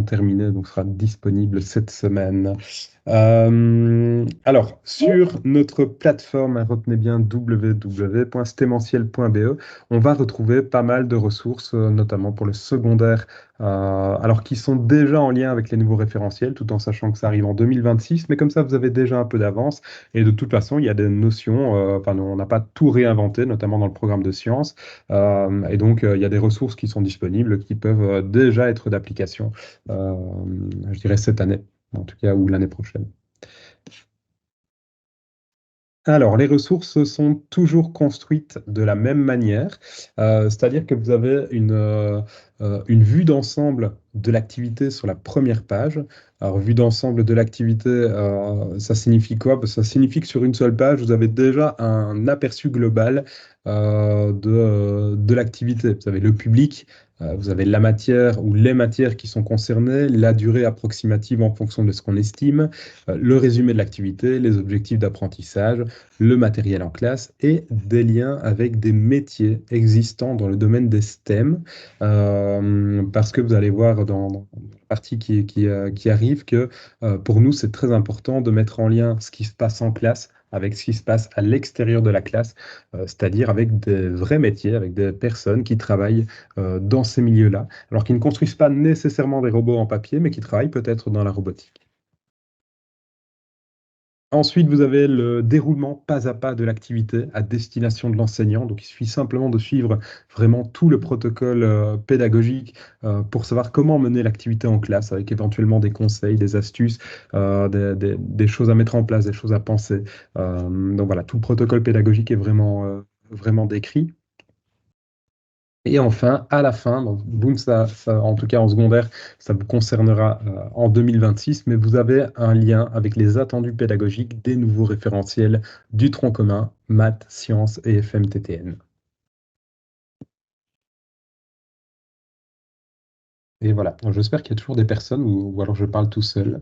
S1: terminé, donc sera disponible cette semaine. Alors, sur notre plateforme, retenez bien www.stémentiel.be, on va retrouver pas mal de ressources, notamment pour le secondaire, alors qui sont déjà en lien avec les nouveaux référentiels, tout en sachant que ça arrive en 2026, mais comme ça, vous avez déjà un peu d'avance. Et de toute façon, il y a des notions, enfin, on n'a pas tout réinventé, notamment dans le programme de sciences. Et donc, il y a des ressources qui sont disponibles, qui peuvent déjà être d'application, euh, je dirais cette année, en tout cas, ou l'année prochaine. Alors, les ressources sont toujours construites de la même manière, c'est-à-dire que vous avez une vue d'ensemble de l'activité sur la première page. Alors, vue d'ensemble de l'activité, ça signifie quoi? Ça signifie que sur une seule page, vous avez déjà un aperçu global de l'activité. Vous avez le public, vous avez la matière ou les matières qui sont concernées, la durée approximative en fonction de ce qu'on estime, le résumé de l'activité, les objectifs d'apprentissage, le matériel en classe et des liens avec des métiers existants dans le domaine des STEM. Parce que vous allez voir dans la partie qui arrive que pour nous, c'est très important de mettre en lien ce qui se passe en classe avec ce qui se passe à l'extérieur de la classe, c'est-à-dire avec des vrais métiers, avec des personnes qui travaillent dans ces milieux-là, alors qui ne construisent pas nécessairement des robots en papier, mais qui travaillent peut-être dans la robotique. Ensuite, vous avez le déroulement pas à pas de l'activité à destination de l'enseignant. Donc, il suffit simplement de suivre vraiment tout le protocole pédagogique pour savoir comment mener l'activité en classe, avec éventuellement des conseils, des astuces, des choses à mettre en place, des choses à penser. Donc voilà, tout le protocole pédagogique est vraiment décrit. Et enfin, à la fin, donc, boum, en tout cas en secondaire, ça vous concernera en 2026, mais vous avez un lien avec les attendus pédagogiques des nouveaux référentiels du tronc commun, maths, sciences et FMTTN. Et voilà, donc, j'espère qu'il y a toujours des personnes, ou alors je parle tout seul.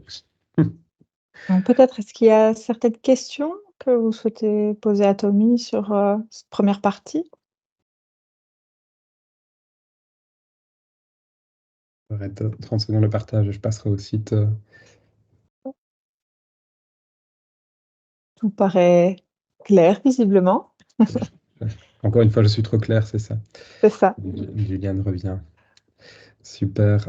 S2: Peut-être est-ce qu'il y a certaines questions que vous souhaitez poser à Tommy sur, cette première partie?
S1: J'arrête 30 secondes le partage et je passerai au site.
S2: Tout paraît clair visiblement.
S1: Encore une fois, je suis trop clair, c'est ça.
S2: C'est ça.
S1: Juliane revient. Super.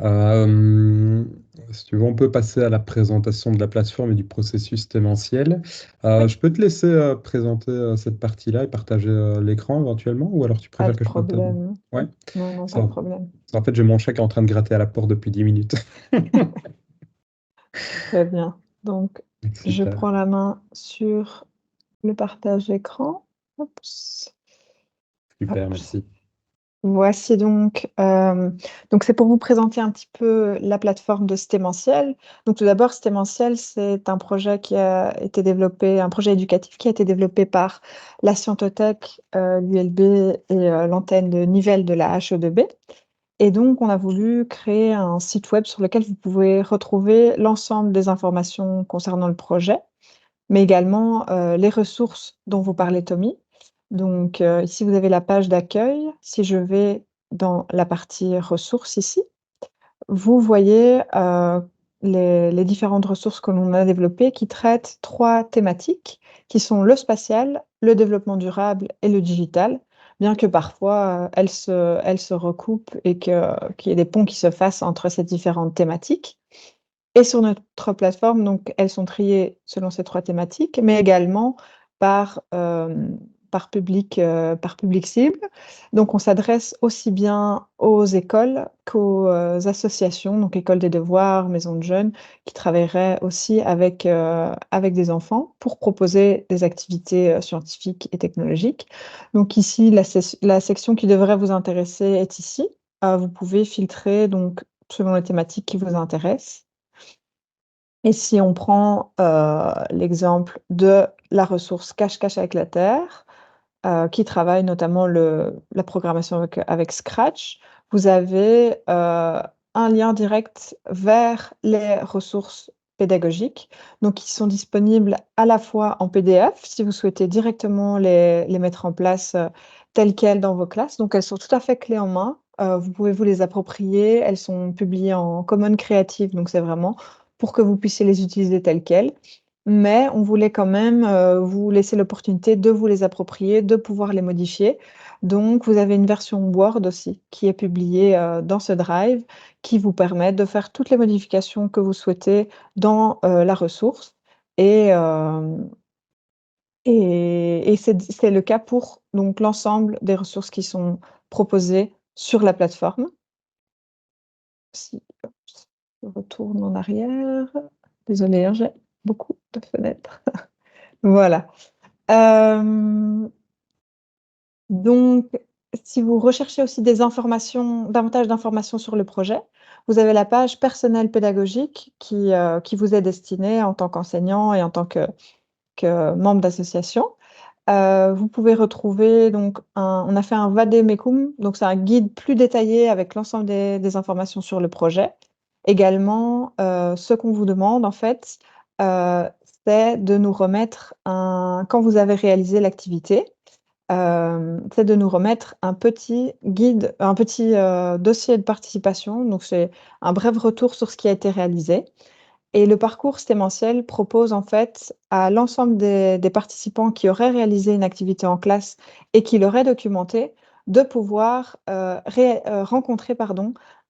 S1: Si tu veux, on peut passer à la présentation de la plateforme et du processus témentiel.
S2: Oui,
S1: Je peux te laisser présenter cette partie-là et partager l'écran éventuellement, ou alors tu
S2: pas
S1: préfères
S2: de
S1: que je prenne ta main?
S2: problème.
S1: Ouais.
S2: Non, non, pas
S1: Ça,
S2: de problème.
S1: en fait, j'ai mon chat qui est en train de gratter à la porte depuis 10 minutes.
S2: Très bien. Donc, je
S1: Super.
S2: prends la main sur le partage d'écran. Oups.
S1: Super,
S2: Hop.
S1: merci.
S2: Voici donc c'est pour vous présenter un petit peu la plateforme de Stémentiel. Donc tout d'abord, Stémentiel, c'est un projet qui a été développé, un projet éducatif qui a été développé par la Scientothèque, l'ULB et l'antenne de Nivelles de la HE2B. Et donc, on a voulu créer un site web sur lequel vous pouvez retrouver l'ensemble des informations concernant le projet, mais également les ressources dont vous parlez, Tommy. Donc, ici, vous avez la page d'accueil. Si je vais dans la partie ressources ici, vous voyez les différentes ressources que l'on a développées qui traitent 3 thématiques qui sont le spatial, le développement durable et le digital, bien que parfois elles se recoupent et qu'il y ait des ponts qui se fassent entre ces différentes thématiques. Et sur notre plateforme, donc, elles sont triées selon ces 3 thématiques, mais également par, par public cible. Donc on s'adresse aussi bien aux écoles qu'aux, associations, donc écoles des devoirs, maisons de jeunes, qui travailleraient aussi avec des enfants pour proposer des activités, scientifiques et technologiques. Donc ici, la section qui devrait vous intéresser est ici. Vous pouvez filtrer donc selon les thématiques qui vous intéressent. Et si on prend l'exemple de la ressource Cache-Cache avec la Terre, qui travaille notamment la programmation avec Scratch, vous avez un lien direct vers les ressources pédagogiques, donc qui sont disponibles à la fois en PDF, si vous souhaitez directement les mettre en place telles quelles dans vos classes. Donc elles sont tout à fait clés en main. Vous pouvez vous les approprier. Elles sont publiées en Common Creative, donc c'est vraiment pour que vous puissiez les utiliser telles quelles. Mais on voulait quand même vous laisser l'opportunité de vous les approprier, de pouvoir les modifier. Donc, vous avez une version Word aussi qui est publiée dans ce Drive qui vous permet de faire toutes les modifications que vous souhaitez dans la ressource. Et, et c'est le cas pour donc, l'ensemble des ressources qui sont proposées sur la plateforme. Si hop, je retourne en arrière. Désolée, hein, j'ai beaucoup de fenêtres. Voilà. Donc, si vous recherchez aussi davantage d'informations sur le projet, vous avez la page personnel pédagogique qui vous est destinée en tant qu'enseignant et en tant que membre d'association. Vous pouvez retrouver donc on a fait un vade-mecum, donc c'est un guide plus détaillé avec l'ensemble des informations sur le projet. Également, ce qu'on vous demande en fait, heu, c'est de nous remettre quand vous avez réalisé l'activité, c'est de nous remettre un petit guide, un petit, dossier de participation. Donc c'est un bref retour sur ce qui a été réalisé. Et le parcours Stémentiel propose en fait à l'ensemble des participants qui auraient réalisé une activité en classe et qui l'auraient documentée, de pouvoir rencontrer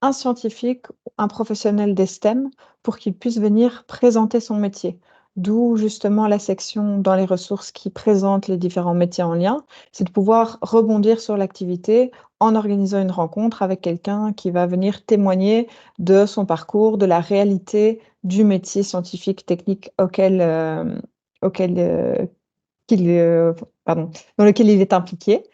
S2: un scientifique, un professionnel des STEM pour qu'il puisse venir présenter son métier. D'où justement la section dans les ressources qui présente les différents métiers en lien, c'est de pouvoir rebondir sur l'activité en organisant une rencontre avec quelqu'un qui va venir témoigner de son parcours, de la réalité du métier scientifique, technique auquel, qu'il, pardon, dans lequel il est impliqué.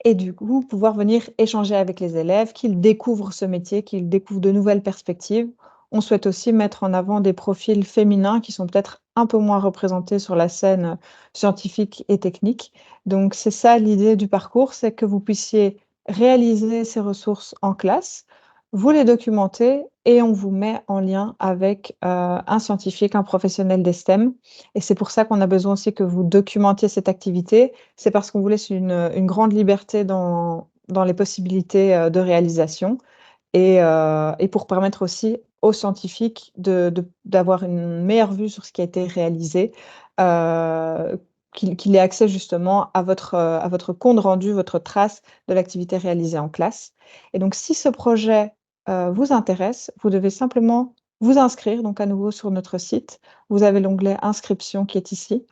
S2: Et du coup, pouvoir venir échanger avec les élèves, qu'ils découvrent ce métier, qu'ils découvrent de nouvelles perspectives. On souhaite aussi mettre en avant des profils féminins qui sont peut-être un peu moins représentés sur la scène scientifique et technique. Donc, c'est ça l'idée du parcours, c'est que vous puissiez réaliser ces ressources en classe, vous les documentez et on vous met en lien avec un scientifique, un professionnel des STEM. Et c'est pour ça qu'on a besoin aussi que vous documentiez cette activité. C'est parce qu'on vous laisse une grande liberté dans les possibilités de réalisation et pour permettre aussi aux scientifiques d'avoir une meilleure vue sur ce qui a été réalisé, qu'il ait accès justement à votre compte rendu, votre trace de l'activité réalisée en classe. Et donc, si ce projet vous intéresse, vous devez simplement vous inscrire, donc à nouveau sur notre site. Vous avez l'onglet inscription qui est ici,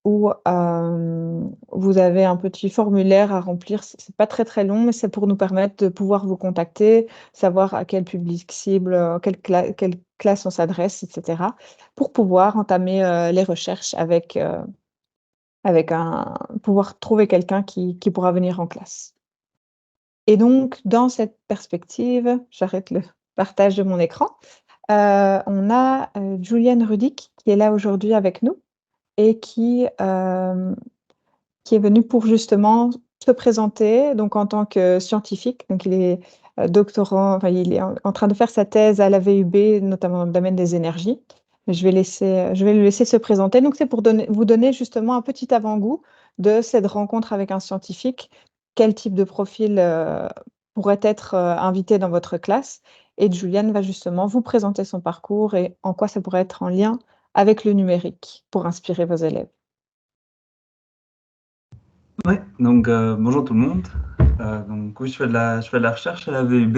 S2: où vous avez un petit formulaire à remplir. C'est pas très très long, mais c'est pour nous permettre de pouvoir vous contacter, savoir à quel public cible, quelle classe on s'adresse, etc. Pour pouvoir entamer les recherches avec pouvoir trouver quelqu'un qui pourra venir en classe. Et donc, dans cette perspective, j'arrête le partage de mon écran. On a Julienne Rudick qui est là aujourd'hui avec nous et qui est venue pour justement se présenter donc en tant que scientifique. Donc il est doctorant, enfin il est en train de faire sa thèse à la VUB, notamment dans le domaine des énergies. Mais je vais le laisser se présenter. Donc c'est pour vous donner justement un petit avant-goût de cette rencontre avec un scientifique. Quel type de profil pourrait être invité dans votre classe? Et Juliane va justement vous présenter son parcours et en quoi ça pourrait être en lien avec le numérique pour inspirer vos élèves.
S3: Oui, donc bonjour tout le monde. Donc oui, je fais de la recherche à la VUB.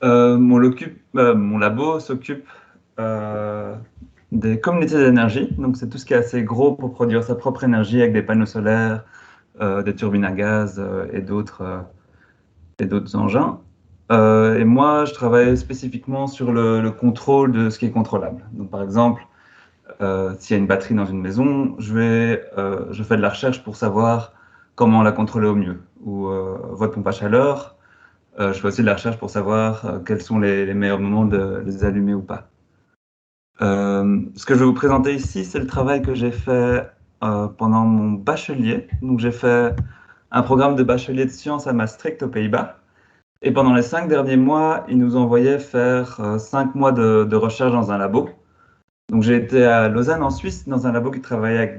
S3: Mon labo s'occupe des communautés d'énergie. Donc c'est tout ce qui est assez gros pour produire sa propre énergie avec des panneaux solaires, des turbines à gaz et d'autres engins. Et moi, je travaille spécifiquement sur le contrôle de ce qui est contrôlable. Donc par exemple, s'il y a une batterie dans une maison, je fais de la recherche pour savoir comment la contrôler au mieux. Ou votre pompe à chaleur, je fais aussi de la recherche pour savoir quels sont les meilleurs moments de les allumer ou pas. Ce que je vais vous présenter ici, c'est le travail que j'ai fait pendant mon bachelier. Donc j'ai fait un programme de bachelier de sciences à Maastricht, aux Pays-Bas. Et pendant les 5 derniers mois, ils nous envoyaient faire 5 mois de recherche dans un labo. Donc j'ai été à Lausanne en Suisse dans un labo qui travaillait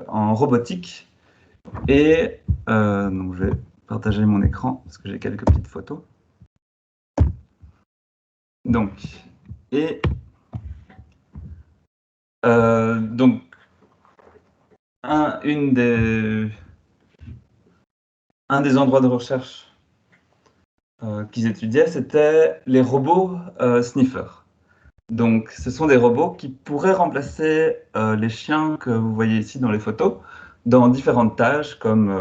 S3: en robotique. Et donc je vais partager mon écran parce que j'ai quelques petites photos. Donc, un des endroits de recherche qu'ils étudiaient, c'était les robots sniffers. Donc, ce sont des robots qui pourraient remplacer les chiens que vous voyez ici dans les photos dans différentes tâches, comme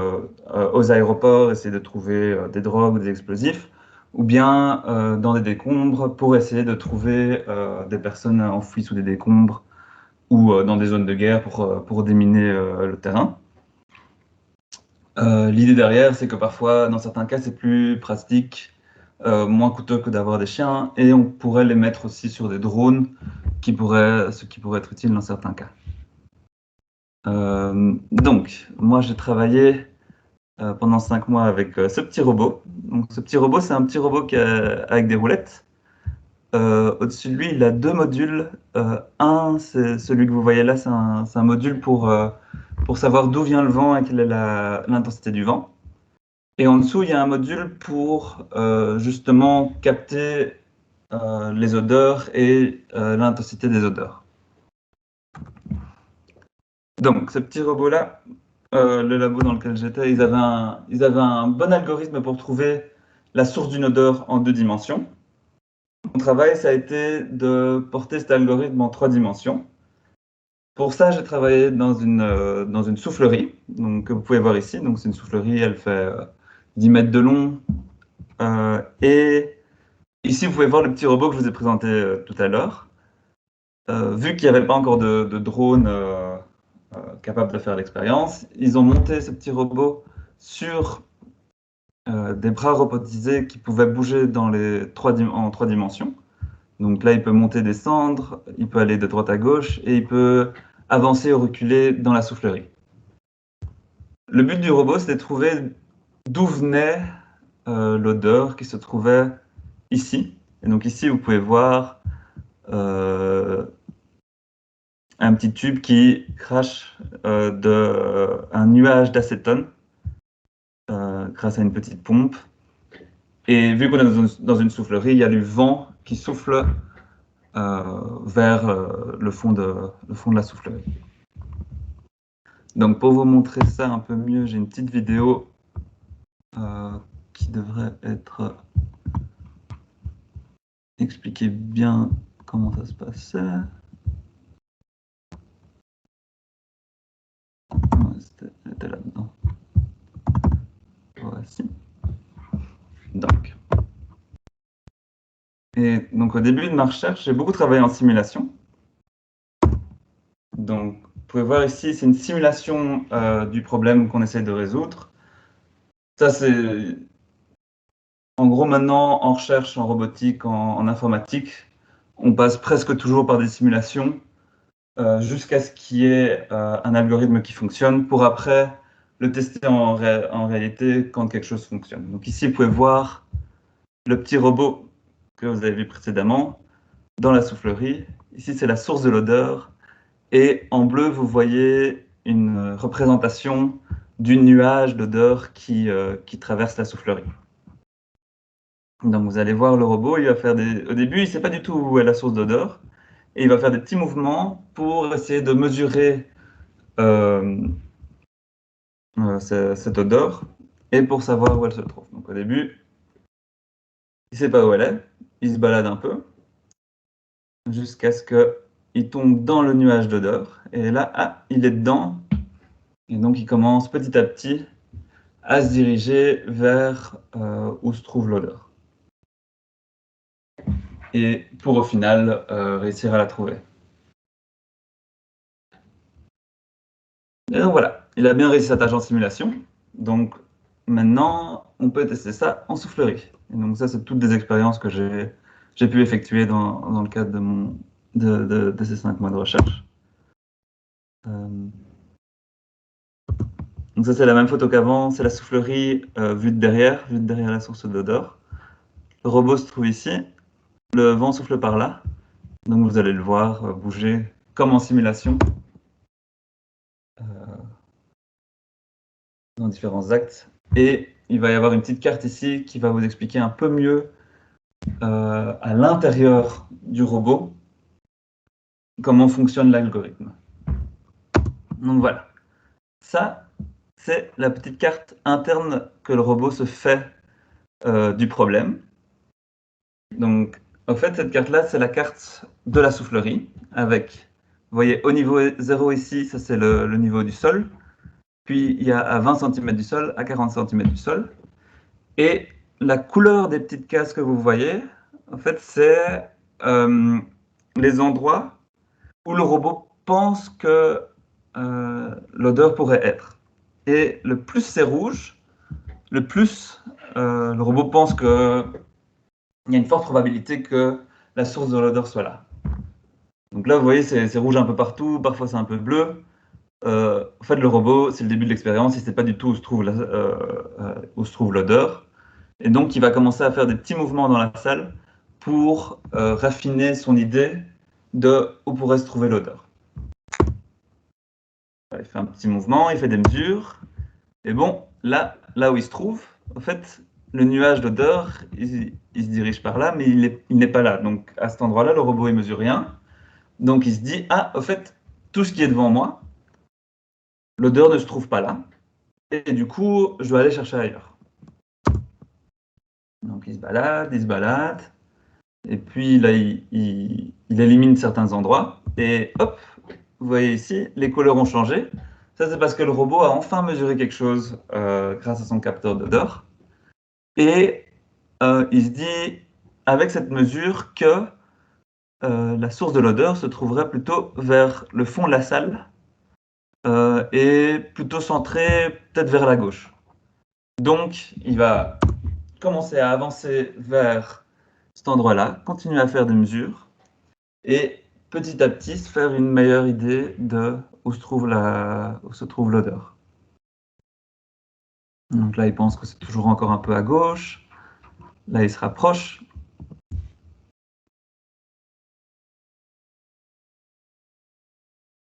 S3: aux aéroports, essayer de trouver des drogues ou des explosifs, ou bien dans des décombres pour essayer de trouver des personnes enfouies sous des décombres, ou dans des zones de guerre pour déminer le terrain. L'idée derrière, c'est que parfois, dans certains cas, c'est plus pratique, moins coûteux que d'avoir des chiens, et on pourrait les mettre aussi sur des drones, ce qui pourrait être utile dans certains cas. Donc, moi, j'ai travaillé pendant 5 mois avec ce petit robot. Donc, ce petit robot, c'est un petit robot avec des roulettes. Au-dessus de lui, il a 2 modules. Un, c'est celui que vous voyez là, c'est un module pour savoir d'où vient le vent et quelle est l'intensité du vent. Et en dessous, il y a un module pour justement capter les odeurs et l'intensité des odeurs. Donc, ce petit robot-là, le labo dans lequel j'étais, ils avaient un bon algorithme pour trouver la source d'une odeur en 2 dimensions. Mon travail, ça a été de porter cet algorithme en 3 dimensions. Pour ça, j'ai travaillé dans une soufflerie, donc, que vous pouvez voir ici. Donc, c'est une soufflerie, elle fait 10 mètres de long. Et ici, vous pouvez voir le petit robot que je vous ai présenté tout à l'heure. Vu qu'il n'y avait pas encore de drone capable de faire l'expérience, ils ont monté ce petit robot sur des bras robotisés qui pouvaient bouger en 3 dimensions. Donc là, il peut monter, descendre, il peut aller de droite à gauche et il peut avancer ou reculer dans la soufflerie. Le but du robot, c'était de trouver d'où venait l'odeur qui se trouvait ici. Et donc ici, vous pouvez voir un petit tube qui crache un nuage d'acétone grâce à une petite pompe. Et vu qu'on est dans une soufflerie, il y a du vent qui souffle vers le fond de la soufflerie. Donc pour vous montrer ça un peu mieux, j'ai une petite vidéo qui devrait être expliquer bien comment ça se passait. C'était là-dedans. Voici. Donc au début de ma recherche, j'ai beaucoup travaillé en simulation. Donc, vous pouvez voir ici, c'est une simulation du problème qu'on essaie de résoudre. Ça, c'est... En gros, maintenant, en recherche, en robotique, en informatique, on passe presque toujours par des simulations jusqu'à ce qu'il y ait un algorithme qui fonctionne pour après le tester en réalité quand quelque chose fonctionne. Donc ici, vous pouvez voir le petit robot que vous avez vu précédemment dans la soufflerie. Ici, c'est la source de l'odeur. Et en bleu, vous voyez une représentation du nuage d'odeur qui traverse la soufflerie. Donc vous allez voir le robot, il va faire au début, il ne sait pas du tout où est la source d'odeur, et il va faire des petits mouvements pour essayer de mesurer cette odeur, et pour savoir où elle se trouve. Donc au début, il ne sait pas où elle est, il se balade un peu, jusqu'à ce qu'il tombe dans le nuage d'odeur, et là, ah, il est dedans, et donc il commence petit à petit à se diriger vers où se trouve l'odeur. Et pour au final réussir à la trouver. Et donc voilà, il a bien réussi sa tâche en simulation. Donc maintenant, on peut tester ça en soufflerie. Et donc ça, c'est toutes des expériences que j'ai pu effectuer dans le cadre de ces 5 mois de recherche. Donc ça, c'est la même photo qu'avant, c'est la soufflerie vue de derrière la source d'odeur. Le robot se trouve ici, le vent souffle par là. Donc vous allez le voir bouger comme en simulation dans différents actes. Et il va y avoir une petite carte ici qui va vous expliquer un peu mieux à l'intérieur du robot comment fonctionne l'algorithme. Donc voilà, ça c'est la petite carte interne que le robot se fait du problème. Donc en fait cette carte-là c'est la carte de la soufflerie avec, vous voyez au niveau 0 ici, ça c'est le niveau du sol. Puis il y a à 20 cm du sol, à 40 cm du sol. Et la couleur des petites cases que vous voyez, en fait, c'est les endroits où le robot pense que l'odeur pourrait être. Et le plus c'est rouge, le plus le robot pense qu'il y a une forte probabilité que la source de l'odeur soit là. Donc là, vous voyez, c'est rouge un peu partout, parfois c'est un peu bleu. En fait, le robot, c'est le début de l'expérience, il ne sait pas du tout où se trouve l'odeur. Et donc, il va commencer à faire des petits mouvements dans la salle pour raffiner son idée de où pourrait se trouver l'odeur. Il fait un petit mouvement, il fait des mesures. Et bon, là où il se trouve, en fait, le nuage d'odeur, il se dirige par là, mais il n'est pas là. Donc, à cet endroit-là, le robot, il ne mesure rien. Donc, il se dit, ah, en fait, tout ce qui est devant moi, l'odeur ne se trouve pas là, et du coup, je dois aller chercher ailleurs. Donc il se balade, et puis là, il élimine certains endroits, et hop, vous voyez ici, les couleurs ont changé. Ça, c'est parce que le robot a enfin mesuré quelque chose grâce à son capteur d'odeur, et il se dit, avec cette mesure, que la source de l'odeur se trouverait plutôt vers le fond de la salle, et plutôt centré peut-être vers la gauche. Donc, il va commencer à avancer vers cet endroit-là, continuer à faire des mesures, et petit à petit se faire une meilleure idée de où se trouve l'odeur. Donc là, il pense que c'est toujours encore un peu à gauche. Là, il se rapproche.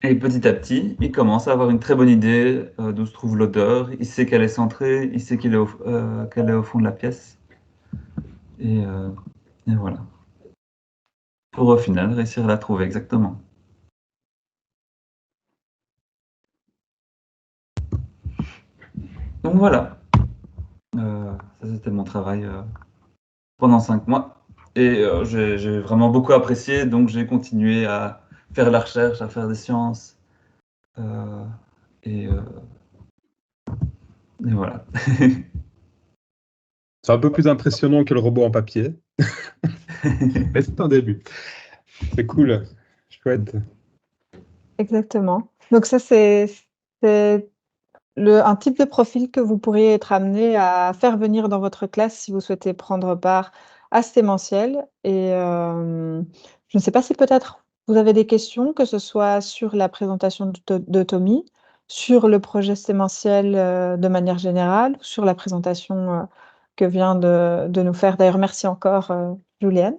S3: Et petit à petit, il commence à avoir une très bonne idée d'où se trouve l'odeur. Il sait qu'elle est centrée, il sait qu'elle est au fond de la pièce. Et voilà. Pour au final réussir à la trouver exactement. Donc voilà. Ça, c'était mon travail pendant 5 mois. Et j'ai vraiment beaucoup apprécié, donc j'ai continué à faire la recherche, à faire des sciences. Euh, et, euh, et voilà.
S1: C'est un peu plus impressionnant que le robot en papier, mais c'est un début. C'est cool, chouette.
S2: Exactement. Donc ça, c'est un type de profil que vous pourriez être amené à faire venir dans votre classe si vous souhaitez prendre part à Stémentiel. Et je ne sais pas si peut-être vous avez des questions, que ce soit sur la présentation de Tommy, sur le projet Stémentiel de manière générale, sur la présentation que vient de nous faire. D'ailleurs, merci encore, Julienne.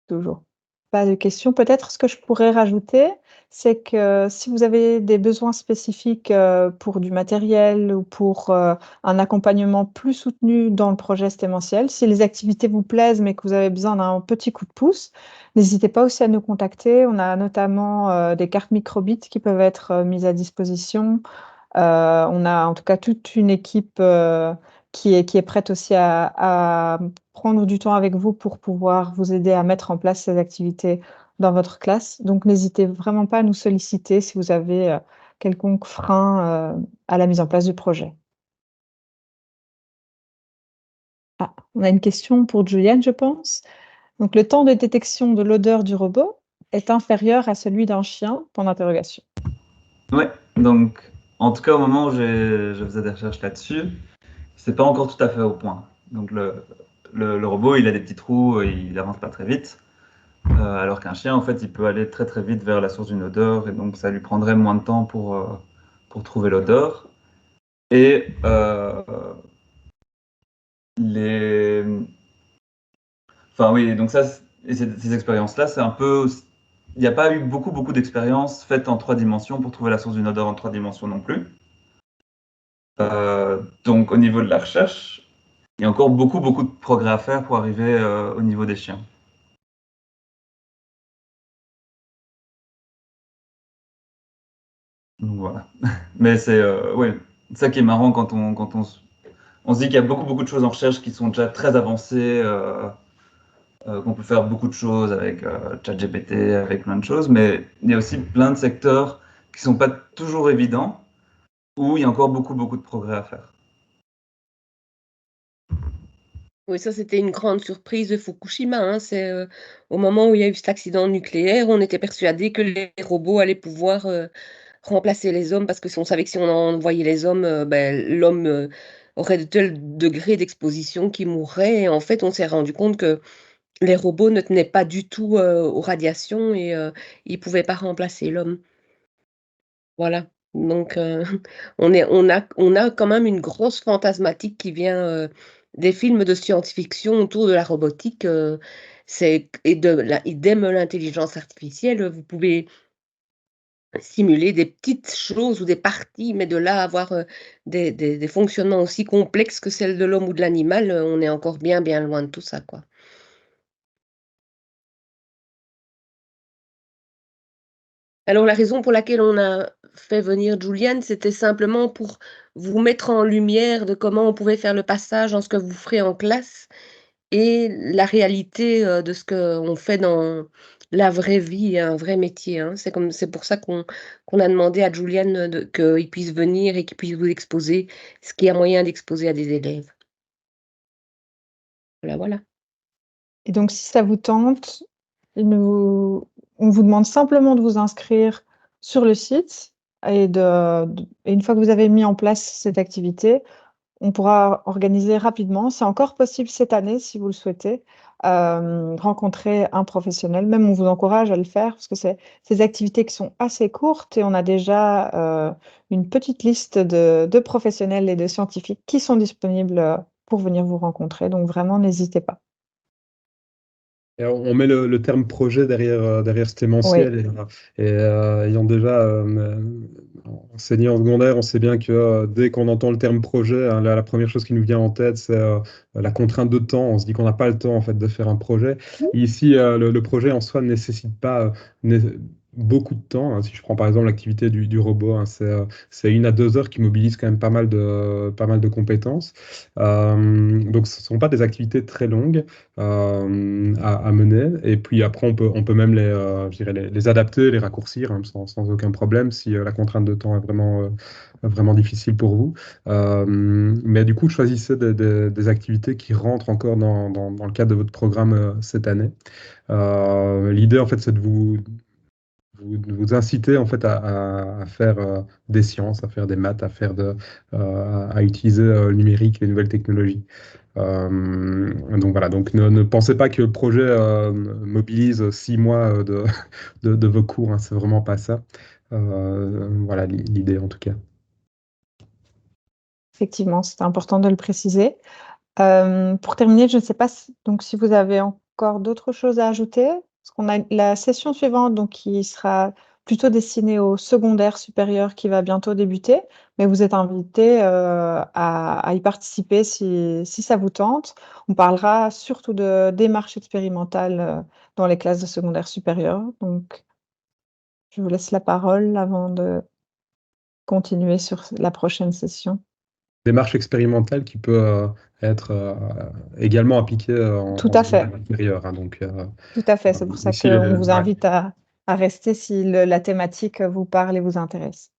S2: Toujours pas de questions. Peut-être ce que je pourrais rajouter, c'est que si vous avez des besoins spécifiques pour du matériel ou pour un accompagnement plus soutenu dans le projet Stémentiel, si les activités vous plaisent mais que vous avez besoin d'un petit coup de pouce, n'hésitez pas aussi à nous contacter. On a notamment des cartes microbit qui peuvent être mises à disposition. On a en tout cas toute une équipe qui est prête aussi à prendre du temps avec vous pour pouvoir vous aider à mettre en place ces activités dans votre classe. Donc, n'hésitez vraiment pas à nous solliciter si vous avez quelconque frein à la mise en place du projet. Ah, on a une question pour Julienne, je pense. Donc, le temps de détection de l'odeur du robot est inférieur à celui d'un chien? Point d'interrogation.
S3: Ouais, donc en tout cas au moment où je faisais des recherches là-dessus, c'est pas encore tout à fait au point. Donc le robot, il a des petits trous, il avance pas très vite. Alors qu'un chien, en fait, il peut aller très très vite vers la source d'une odeur, et donc ça lui prendrait moins de temps pour trouver l'odeur. Et les... Enfin oui, donc ça, et ces expériences-là, c'est un peu... Il n'y a pas eu beaucoup d'expériences faites en 3 dimensions pour trouver la source d'une odeur en 3 dimensions non plus. Donc au niveau de la recherche, il y a encore beaucoup de progrès à faire pour arriver au niveau des chiens. Donc voilà. Mais c'est ouais, ça qui est marrant on se dit qu'il y a beaucoup de choses en recherche qui sont déjà très avancées, qu'on peut faire beaucoup de choses avec ChatGPT, avec plein de choses, mais il y a aussi plein de secteurs qui sont pas toujours évidents, où il y a encore beaucoup de progrès à faire.
S4: Oui, ça, c'était une grande surprise de Fukushima, hein. C'est au moment où il y a eu cet accident nucléaire, on était persuadé que les robots allaient pouvoir remplacer les hommes, parce que si on savait que si on envoyait les hommes, l'homme aurait de tels degrés d'exposition qu'il mourrait. Et en fait, on s'est rendu compte que les robots ne tenaient pas du tout aux radiations et ils pouvaient pas remplacer l'homme. Voilà. Donc, on a quand même une grosse fantasmatique qui vient des films de science-fiction autour de la robotique. Idem l'intelligence artificielle. Vous pouvez simuler des petites choses ou des parties, mais de là à avoir des fonctionnements aussi complexes que celles de l'homme ou de l'animal, on est encore bien loin de tout ça, quoi. Alors la raison pour laquelle on a fait venir Juliane, c'était simplement pour vous mettre en lumière de comment on pouvait faire le passage en ce que vous ferez en classe et la réalité, de ce qu'on fait dans la vraie vie, un vrai métier, hein. C'est pour ça qu'on a demandé à Juliane de qu'il puisse venir et qu'il puisse vous exposer ce qu'il y a moyen d'exposer à des élèves. Voilà, voilà.
S2: Et donc, si ça vous tente, on vous demande simplement de vous inscrire sur le site et et une fois que vous avez mis en place cette activité, on pourra organiser rapidement, c'est encore possible cette année si vous le souhaitez, rencontrer un professionnel. Même on vous encourage à le faire parce que c'est ces activités qui sont assez courtes et on a déjà une petite liste de professionnels et de scientifiques qui sont disponibles pour venir vous rencontrer. Donc vraiment, n'hésitez pas.
S1: Et on met le terme projet derrière cet
S2: Oui.
S1: événementiel. Ayant déjà enseigné en secondaire, on sait bien que dès qu'on entend le terme projet, hein, la première chose qui nous vient en tête, c'est la contrainte de temps. On se dit qu'on n'a pas le temps en fait de faire un projet. Et ici, le projet en soi ne nécessite pas beaucoup de temps, hein. Si je prends par exemple l'activité du robot, hein, c'est 1 à 2 heures qui mobilisent quand même pas mal de compétences. Donc ce ne sont pas des activités très longues à mener. Et puis après, on peut même je dirais les adapter, les raccourcir, hein, sans aucun problème si la contrainte de temps est vraiment difficile pour vous. Mais du coup, choisissez des activités qui rentrent encore dans le cadre de votre programme cette année. L'idée, en fait, c'est de vous inciter en fait à faire des sciences, à faire des maths, à utiliser le numérique, les nouvelles technologies. Donc voilà, donc ne pensez pas que le projet mobilise 6 mois de vos cours, hein, c'est vraiment pas ça. Voilà l'idée en tout cas.
S2: Effectivement, c'est important de le préciser. Pour terminer, je ne sais pas si vous avez encore d'autres choses à ajouter, parce qu'on a la session suivante donc, qui sera plutôt destinée au secondaire supérieur qui va bientôt débuter, mais vous êtes invité à y participer si ça vous tente. On parlera surtout de démarches expérimentales dans les classes de secondaire supérieur. Donc, je vous laisse la parole avant de continuer sur la prochaine session.
S1: Démarche expérimentale qui peut être également appliquée
S2: Tout
S1: en
S2: à fait.
S1: secondaire inférieur, hein, donc
S2: Tout à fait. C'est pour ça
S1: aussi
S2: qu'on vous
S1: ouais.
S2: invite à rester si la thématique vous parle et vous intéresse.